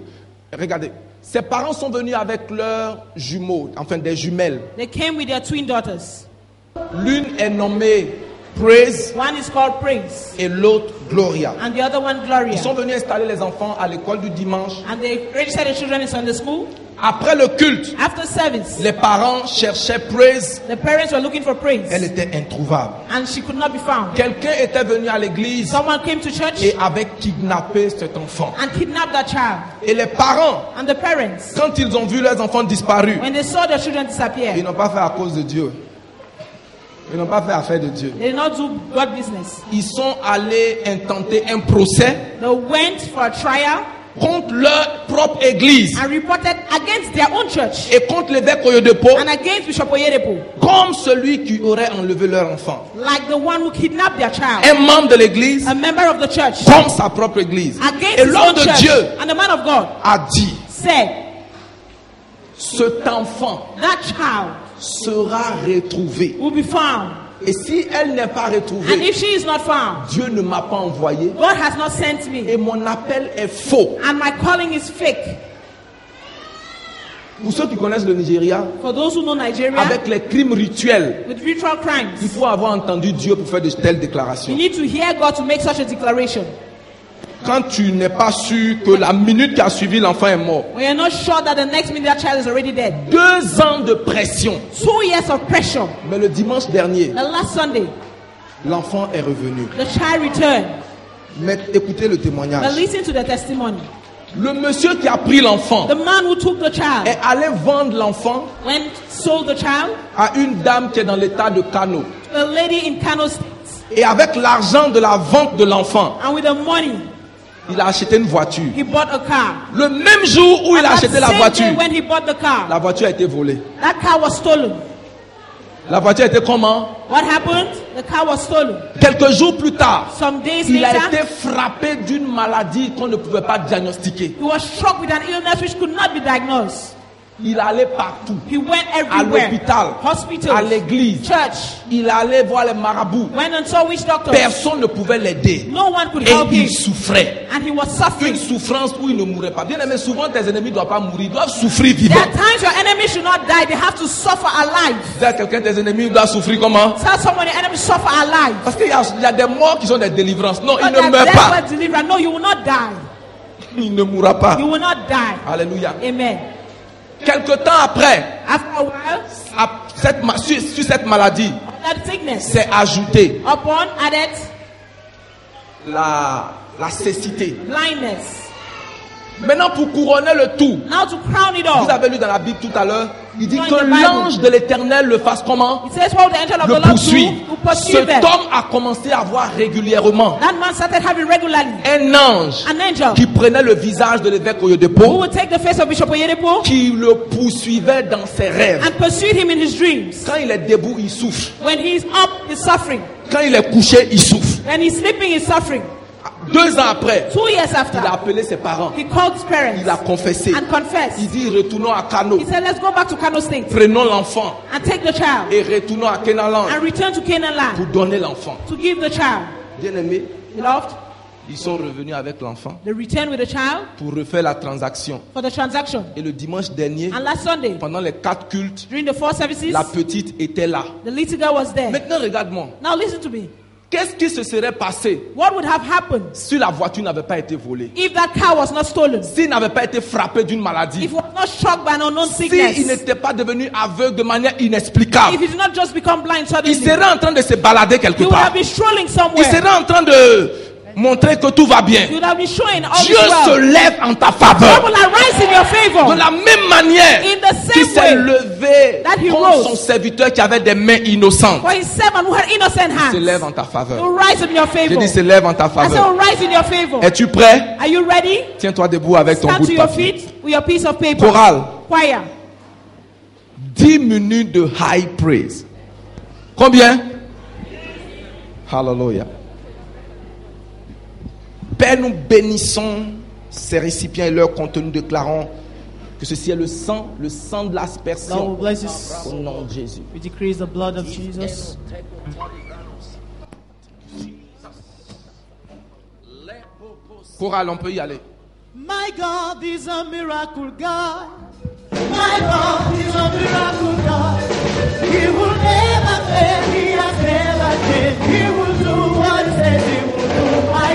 Regardez. Ces parents sont venus avec leurs jumeaux, enfin des jumelles. They came with their twin daughters. L'une est nommée Praise One is called Praise. et l'autre Gloria. And the other one, Gloria. Ils sont venus installer les enfants à l'école du dimanche. And they registered the children in Sunday school. Après le culte, After service, les parents cherchaient Praise. the parents were looking for Praise. Elle était introuvable. And she could not be found. Quelqu'un était venu à l'église Someone came to church et avait kidnappé cet enfant. and kidnapped that child. Et les parents, And the parents, quand ils ont vu leurs enfants disparus, when they saw their children ils disappear, n'ont pas fait à cause de Dieu. Ils n'ont pas fait affaire de Dieu. they did not do God business. Ils sont allés intenter un procès They went for a trial contre leur propre église and reported against their own church et contre l'évêque Oyedepo and against Bishop Oyedepo, comme celui qui aurait enlevé leur enfant. like the one who kidnapped their child, Un membre de l'église a member of the church, comme sa propre église. against Et his l'homme own de church. Dieu And the man of God a dit, said, cet enfant that child sera retrouvé. will be found. Et si elle n'est pas And retrouvée, if she is not found, Dieu ne m'a pas envoyé God has not sent me. et mon appel est faux. And my calling is fake. Pour ceux qui connaissent le Nigeria, For those who know Nigeria, avec les crimes rituels, with ritual il crimes, faut avoir entendu Dieu pour faire de telles you déclarations. need to hear God to make such a declaration. Quand tu n'es pas sûr que la minute qui a suivi l'enfant est mort, When you're not sure that the next minute that child is already dead. 2 ans de pression. 2 years of pressure. Mais le dimanche dernier, The last Sunday, l'enfant est revenu. the child returned. Mais écoutez le But témoignage. listen to the testimony. Le monsieur qui a pris l'enfant The man who took the child est allé vendre l'enfant went sold the child à une dame qui est dans l'état de Kano. to a lady in Kano State. Et avec l'argent de la vente de l'enfant, And with the money, il a acheté une voiture. he bought a car. Le même jour où il And a that acheté la same voiture, day when he bought the car, la voiture a été volée. that car was stolen. La voiture était comment? What happened? The car was stolen. Quelques jours plus tard, Some days il a later, été frappé d'une maladie qu'on ne pouvait pas diagnostiquer. he was struck with an illness which could not be diagnosed. Il allait partout. He went À everywhere. l'hôpital, Hospitals, à l'église. church, Il allait voir les marabouts. went and saw witch doctors. Personne ne pouvait l'aider. No one could Et help him. il souffrait. And he was suffering. Une souffrance où il ne mourrait pas. Bien aimé, souvent tes ennemis ne doivent pas mourir, ils doivent souffrir vivant. There are times your enemies should not die, they have to suffer alive. Dis à quelqu'un, tes ennemis doivent souffrir comment? Tell someone your enemies suffer alive. Parce qu'il y a des morts qui sont des délivrances. Non, il But ne meurt that's pas. what deliverance. No, you will not die. Il ne mourra pas. You will not die. Alléluia. Amen. Quelque temps après, After a while, sur cette maladie, that sickness s'est ajouté upon added la cécité. blindness. Maintenant, pour couronner le tout, Now to crown it all, vous avez lu dans la Bible tout à l'heure, il dit Dans que the Bible. l'ange de l'éternel le fasse comment? it says, "What the angel of the Le Lord do, poursuit. who pursue Cet them." homme a commencé à voir régulièrement That man started having regularly un ange an angel qui prenait le visage de l'évêque who Oyedepo, would take the face of Bishop Oyedepo qui le poursuivait dans ses rêves. and pursued him in his dreams. Quand il est debout, il souffre. When he's up, he's suffering. Quand il est couché, il souffre. When he's sleeping, he's suffering. 2 ans après, 2 years after, il a appelé ses parents. he called his parents Il a confessé. and confessed. Il dit, retournons à Kano. He said, "Let's go back to Kano State Prenons l'enfant and take the child et retournons à Kenaland and return to Canaan pour land donner l'enfant. to give the child." Bien aimé, Beloved, ils sont revenus avec l'enfant they returned with the child pour refaire la transaction. for the transaction. Et le dimanche dernier, And last Sunday, pendant les 4 cultes, during the 4 services, la petite était là. the little girl was there. Maintenant, regarde-moi. Now listen to me. Qu'est-ce qui se serait passé What would have happened si la voiture n'avait pas été volée? if that car was not stolen? S'il n'avait pas été frappé d'une maladie? If it was not struck by an unknown S'il sickness? n'était pas devenu aveugle de manière inexplicable? If he did not just become blind Il suddenly? serait en train de se balader quelque He would part. have been strolling Il somewhere. serait en train de montrer que tout va bien. He would have been showing all Dieu this se well. lève en ta God faveur. will arise in your De favor. la même manière In the same qu'il s'est way levé that he contre rose son serviteur qui avait des mains innocentes. for his servant who had innocent Se lève hands. en ta He faveur. will rise in your J'ai favor. dit se lève en ta I said, faveur. will rise in your favor. Es-tu prêt? Are you ready? Tiens-toi debout avec ton Stand bout to de your papier. feet with your piece of paper. Chorale. Choir. 10 minutes de high praise. Combien? Hallelujah. Père, nous bénissons ces récipients et leur contenu, déclarant que ceci est le sang de l'aspersion. Lord, we bless this. Au nom de Jésus. We decrease the blood of Jesus. Chorale, on peut y aller. My God is a miracle God. My God is a miracle God. He will never fail. He has never changed. He will do what he says he will do. My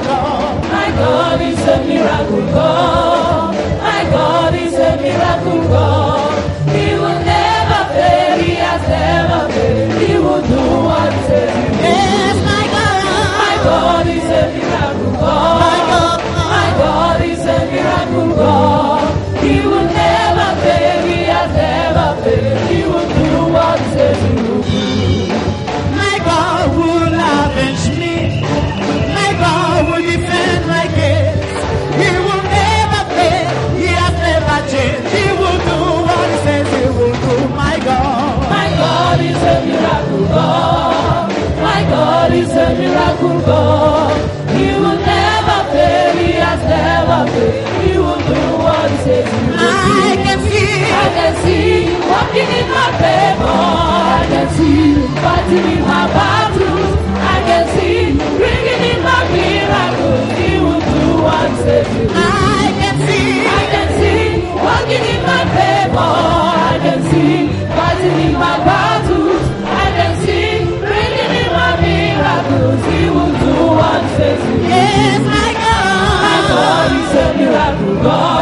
God is a miracle God. My God is a miracle God. He will never fail. He has never failed. He will do what he says he will do. Yes, my God is a miracle God. My God is a miracle God. He will never fail. He has never failed. He will do what he says he will do. My God will avenge me. My God will defend my case. He will never fail. He has never changed. He will do what he says he will do. My God is a miracle God. My God is a miracle God. He will never fail. He has never failed. He will do what he says he will do. I can see you walking in my favor. I can see you fighting in my battles. I can see you bringing in my miracles. He will do what he says he will do. I can see you walking in my favor. I can see you fighting in my battles. I can see you bringing in my miracles. He will do what he says he will do. Yes, my God is a miracle God.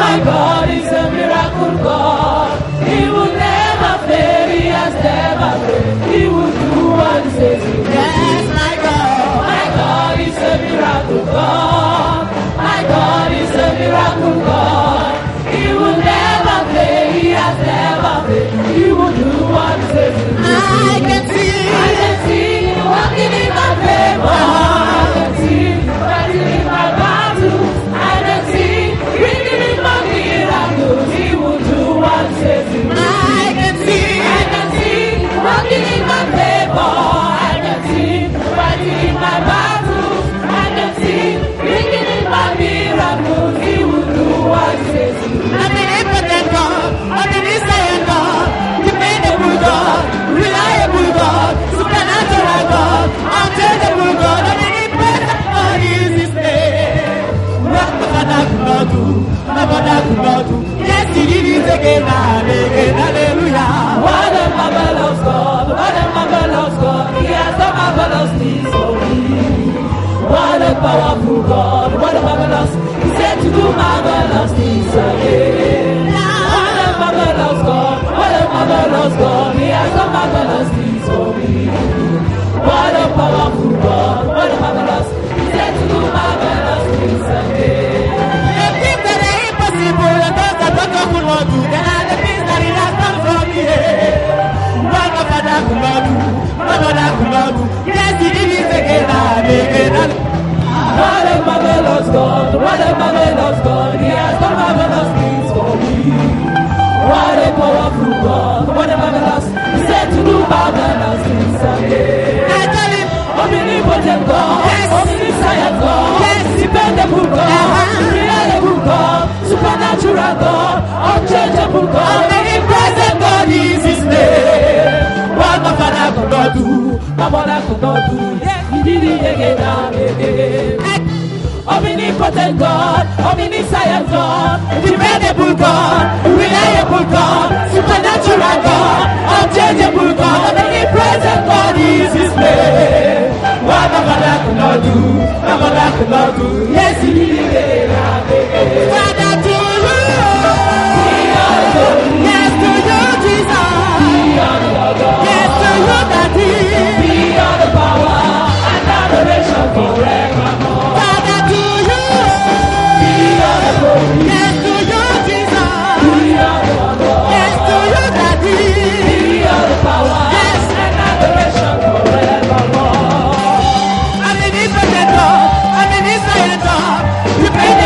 My God is a miracle God. He will never fail. He has never failed. He will do what he says he will do. Yes, my God is a miracle God. My God is a miracle God. He will never fail. He has never failed. He will do what he says he will do. I can see you walking in my favor. I can see you fighting in my battle. I can see you bringing in my miracles. He will do what he says he will do. I can see you walking in my favor. I can see you fighting in my battle. I can see you bringing in my miracles. He will do what he says he will do. I'm an impotent God. I'm an insane God. Dependable God. Reliable God. Supernatural God. Unchangeable God. I'm an impotent God. Is his name. What the Father could not do. My Father could not do. Yes, he did it again and again. Hallelujah. What a marvelous God. What a marvelous God. He has done marvelous things for me. What a powerful God. What a marvelous. He said to do marvelous things again. What a marvelous God. What a marvelous God. He has done marvelous things for me. What a powerful God. What a marvelous. He said to do marvelous things again. The things that are impossible and those that God could not do. There are the things that he has done for me. What the Father could not do. What the Father could not do. Yes, he did it again and again. What a marvelous God. What a marvelous God. He has done marvelous things for me. What a powerful God. What a marvelous. He said to do marvelous things again. I tell him, omnipotent God. Yes. Omniscient God. Yes. Dependable God. Reliable God. Supernatural God. Unchangeable God. Omnipresent God is his name. What my Father could not do, my mother could not do. Yes, he did it again and again. Omnipotent God, omniscient God, dependable God, reliable God, supernatural God, unchangeable God, omnipresent God is his name. What my Father could not do, my mother could not do. Yes, he did it again and again. Father, to you, yes, to you, Jesus. Yes, to you, Daddy. Be all the power and adoration forevermore. Father, to you. Be all the glory. Yes, to you, Jesus. Be all the honor. Yes, to you, Daddy. Be all the power. Yes, and adoration forevermore. I'm an impotent God. I'm an insane God. You made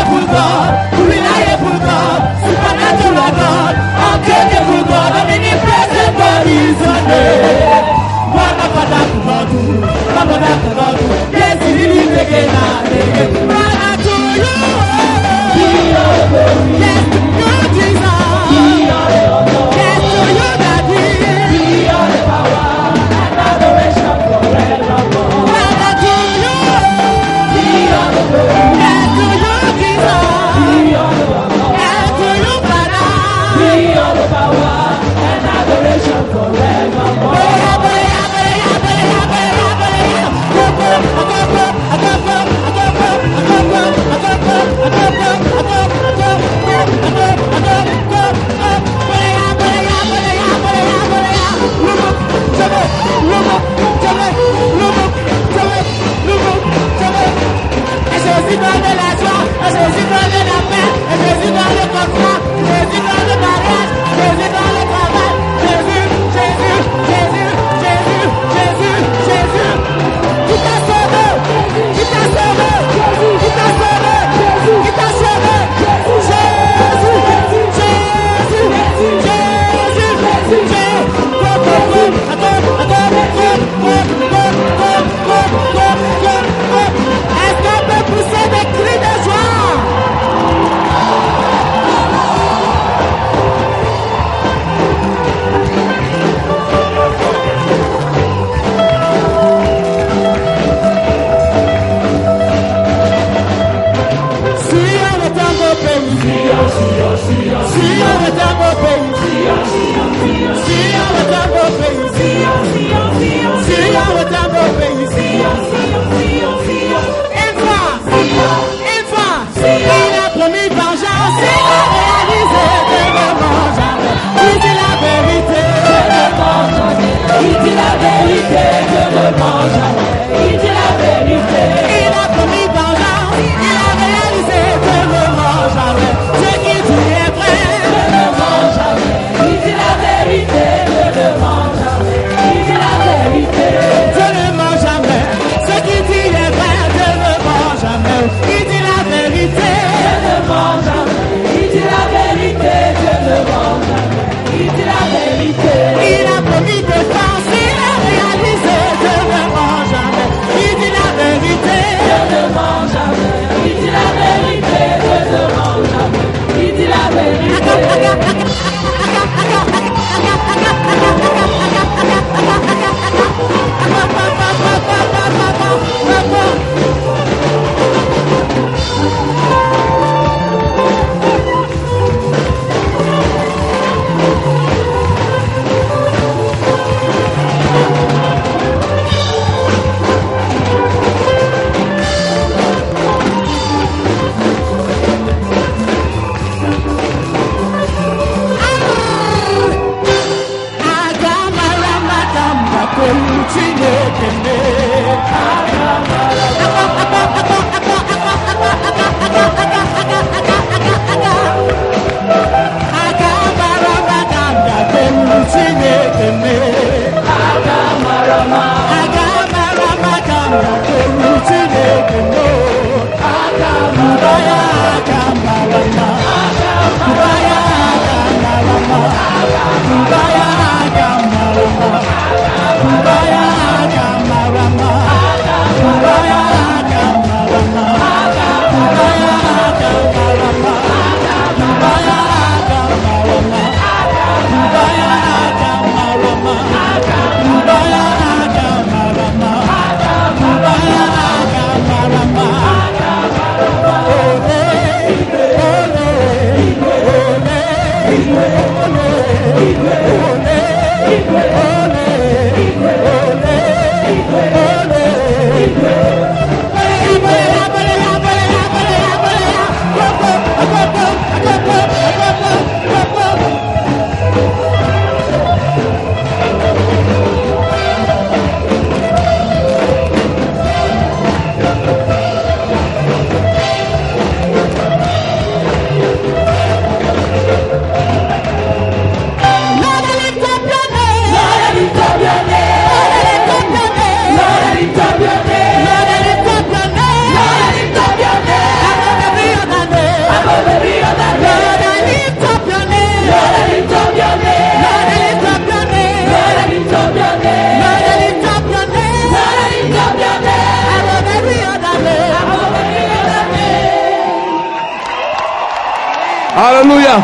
Alléluia.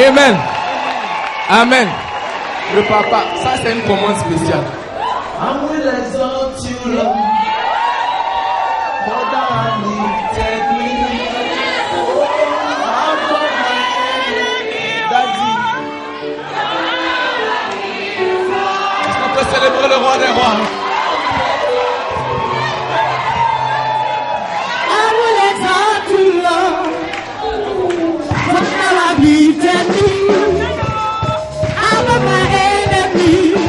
Amen. Amen. Le papa, ça c'est une commande spéciale. I will exalt you, Lord, for thou lifted me out of my enemy. That's it. Est-ce qu'on peut célébrer le roi des rois? I will exalt you, Lord, for thou lifted me out of my enemies.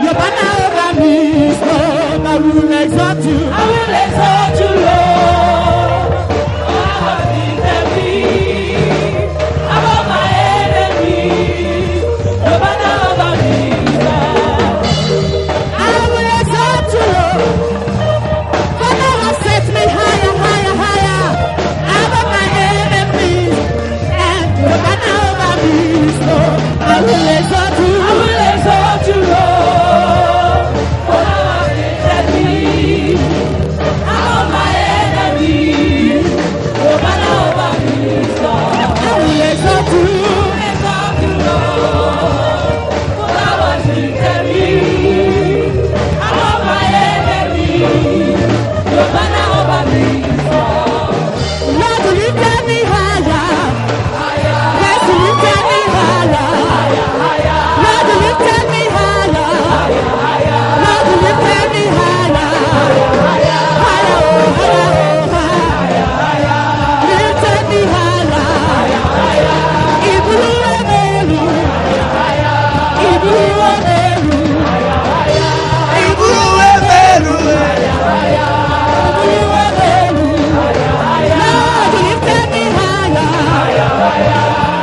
Your banner over me is Lord. I will exalt you. I will exalt you, Lord. Thou lifted me out of my enemies. Your banner over me is Lord. I will exalt you, Lord. For thou hast set me higher, higher, higher out of my enemies. And your banner over me is Lord. I will exalt you. I will exalt you, Lord. For thou hast lifted me out of my enemies. Your banner over me is Lord. I will exalt you. Exalt you, Lord. For thou hast lifted me out of my enemies. Your banner over me is Lord. Lord, you lifted me higher. Yes, you lifted me higher. Lord, you lifted me higher. Lord, you lifted me higher. Higher, oh, higher, oh, higher. Lifted me higher. Ibulu Emeru. Ibulu Emeru. Ibulu Emeru. Ibulu Emeru. Lord, you lifted me higher.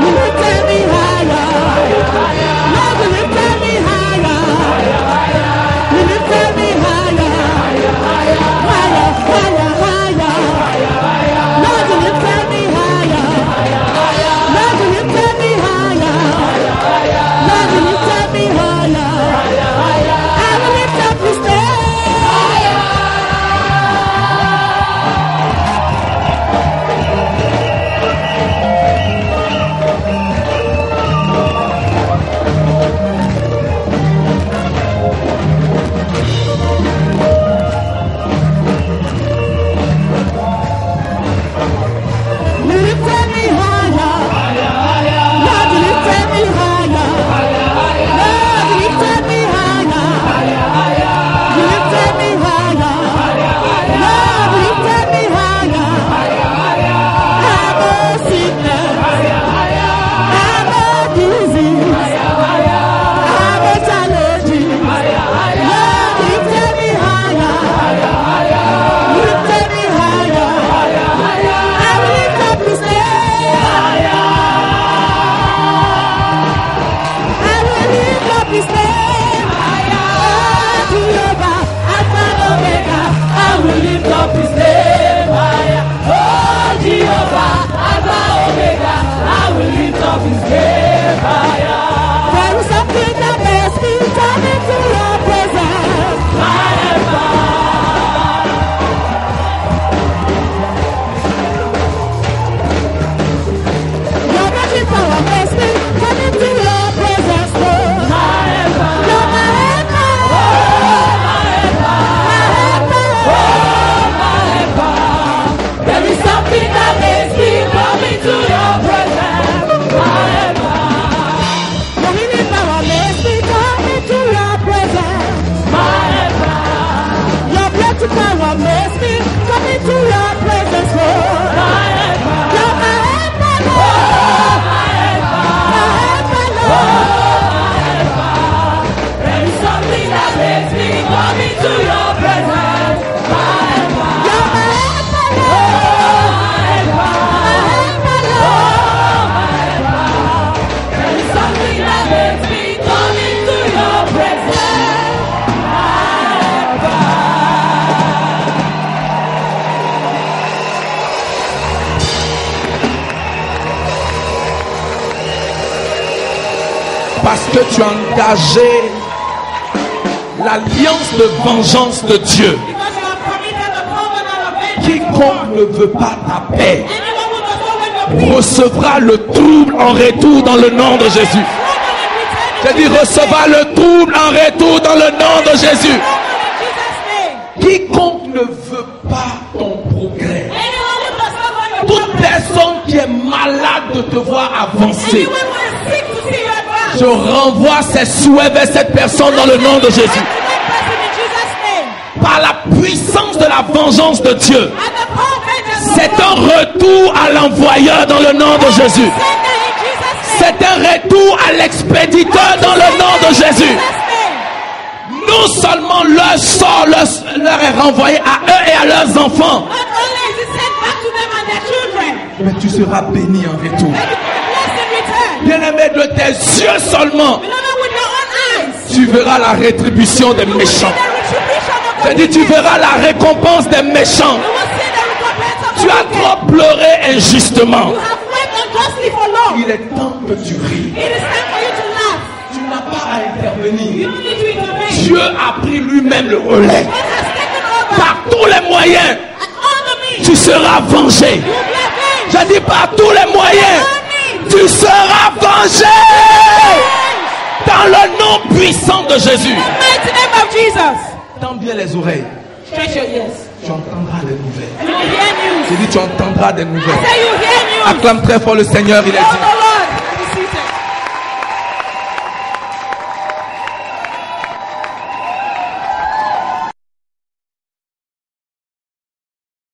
You lifted me higher. Lord, you lifted me higher. You lifted me higher. Higher, higher, higher. Lord, you lifted me higher. Lord, you lifted me higher. Lord, you lifted me higher. I will lift up his name. You lifted me higher. Lord, you lifted me higher. Lord, you lifted me higher. You lifted me higher. Lord, you lifted me higher. I'm no sickness. I'm no disease. I'm no challenge. Lord, you lifted me higher. You lifted me higher. I will lift up his name. I will lift up his name. Oh, Jehovah, Alpha and Omega. I will lift up his name. Oh, Jehovah, Alpha and Omega. I will lift up his name. There is something that makes me come into your presence. My helper. Your magic power makes me come into your presence, Lord. You're my helper. My helper. There is something that makes me come into your presence. My helper. Your healing power makes me come into your presence. My helper. Your blessed power makes me come into your presence, Lord. My helper. You're my helper, Lord. My helper, Lord. There is something that makes me come into your presence. My helper. You're my helper, Lord. My helper, Lord. There is something that makes me come into your presence. My helper. Parce que tu as engagé l'alliance de vengeance de Dieu. Quiconque ne veut pas ta paix recevra le trouble en retour dans le nom de Jésus. J'ai dit recevra le trouble en retour dans le nom de Jésus. Quiconque ne veut pas ton progrès, toute personne qui est malade de te voir avancer, je renvoie ses souhaits vers cette personne dans le nom de Jésus. Par la puissance de la vengeance de Dieu, c'est un retour à l'envoyeur dans le nom de Jésus. C'est un retour à l'expéditeur dans le nom de Jésus. Non seulement leur sort leur est renvoyé à eux et à leurs enfants, mais tu seras béni en retour. Bien-aimé, de tes yeux seulement, tu verras la rétribution des méchants. J'ai dit, tu verras la récompense des méchants. Tu as trop pleuré injustement. Il est temps que tu ris. Tu n'as pas à intervenir. Dieu a pris lui-même le relais. Par tous les moyens, tu seras vengé. J'ai dit par tous les moyens, tu seras vengé. Dans le nom puissant de Jésus. Tends bien les oreilles. Tu entendras les nouvelles. J'ai dit tu entendras des nouvelles. Acclame très fort le Seigneur, il est dit.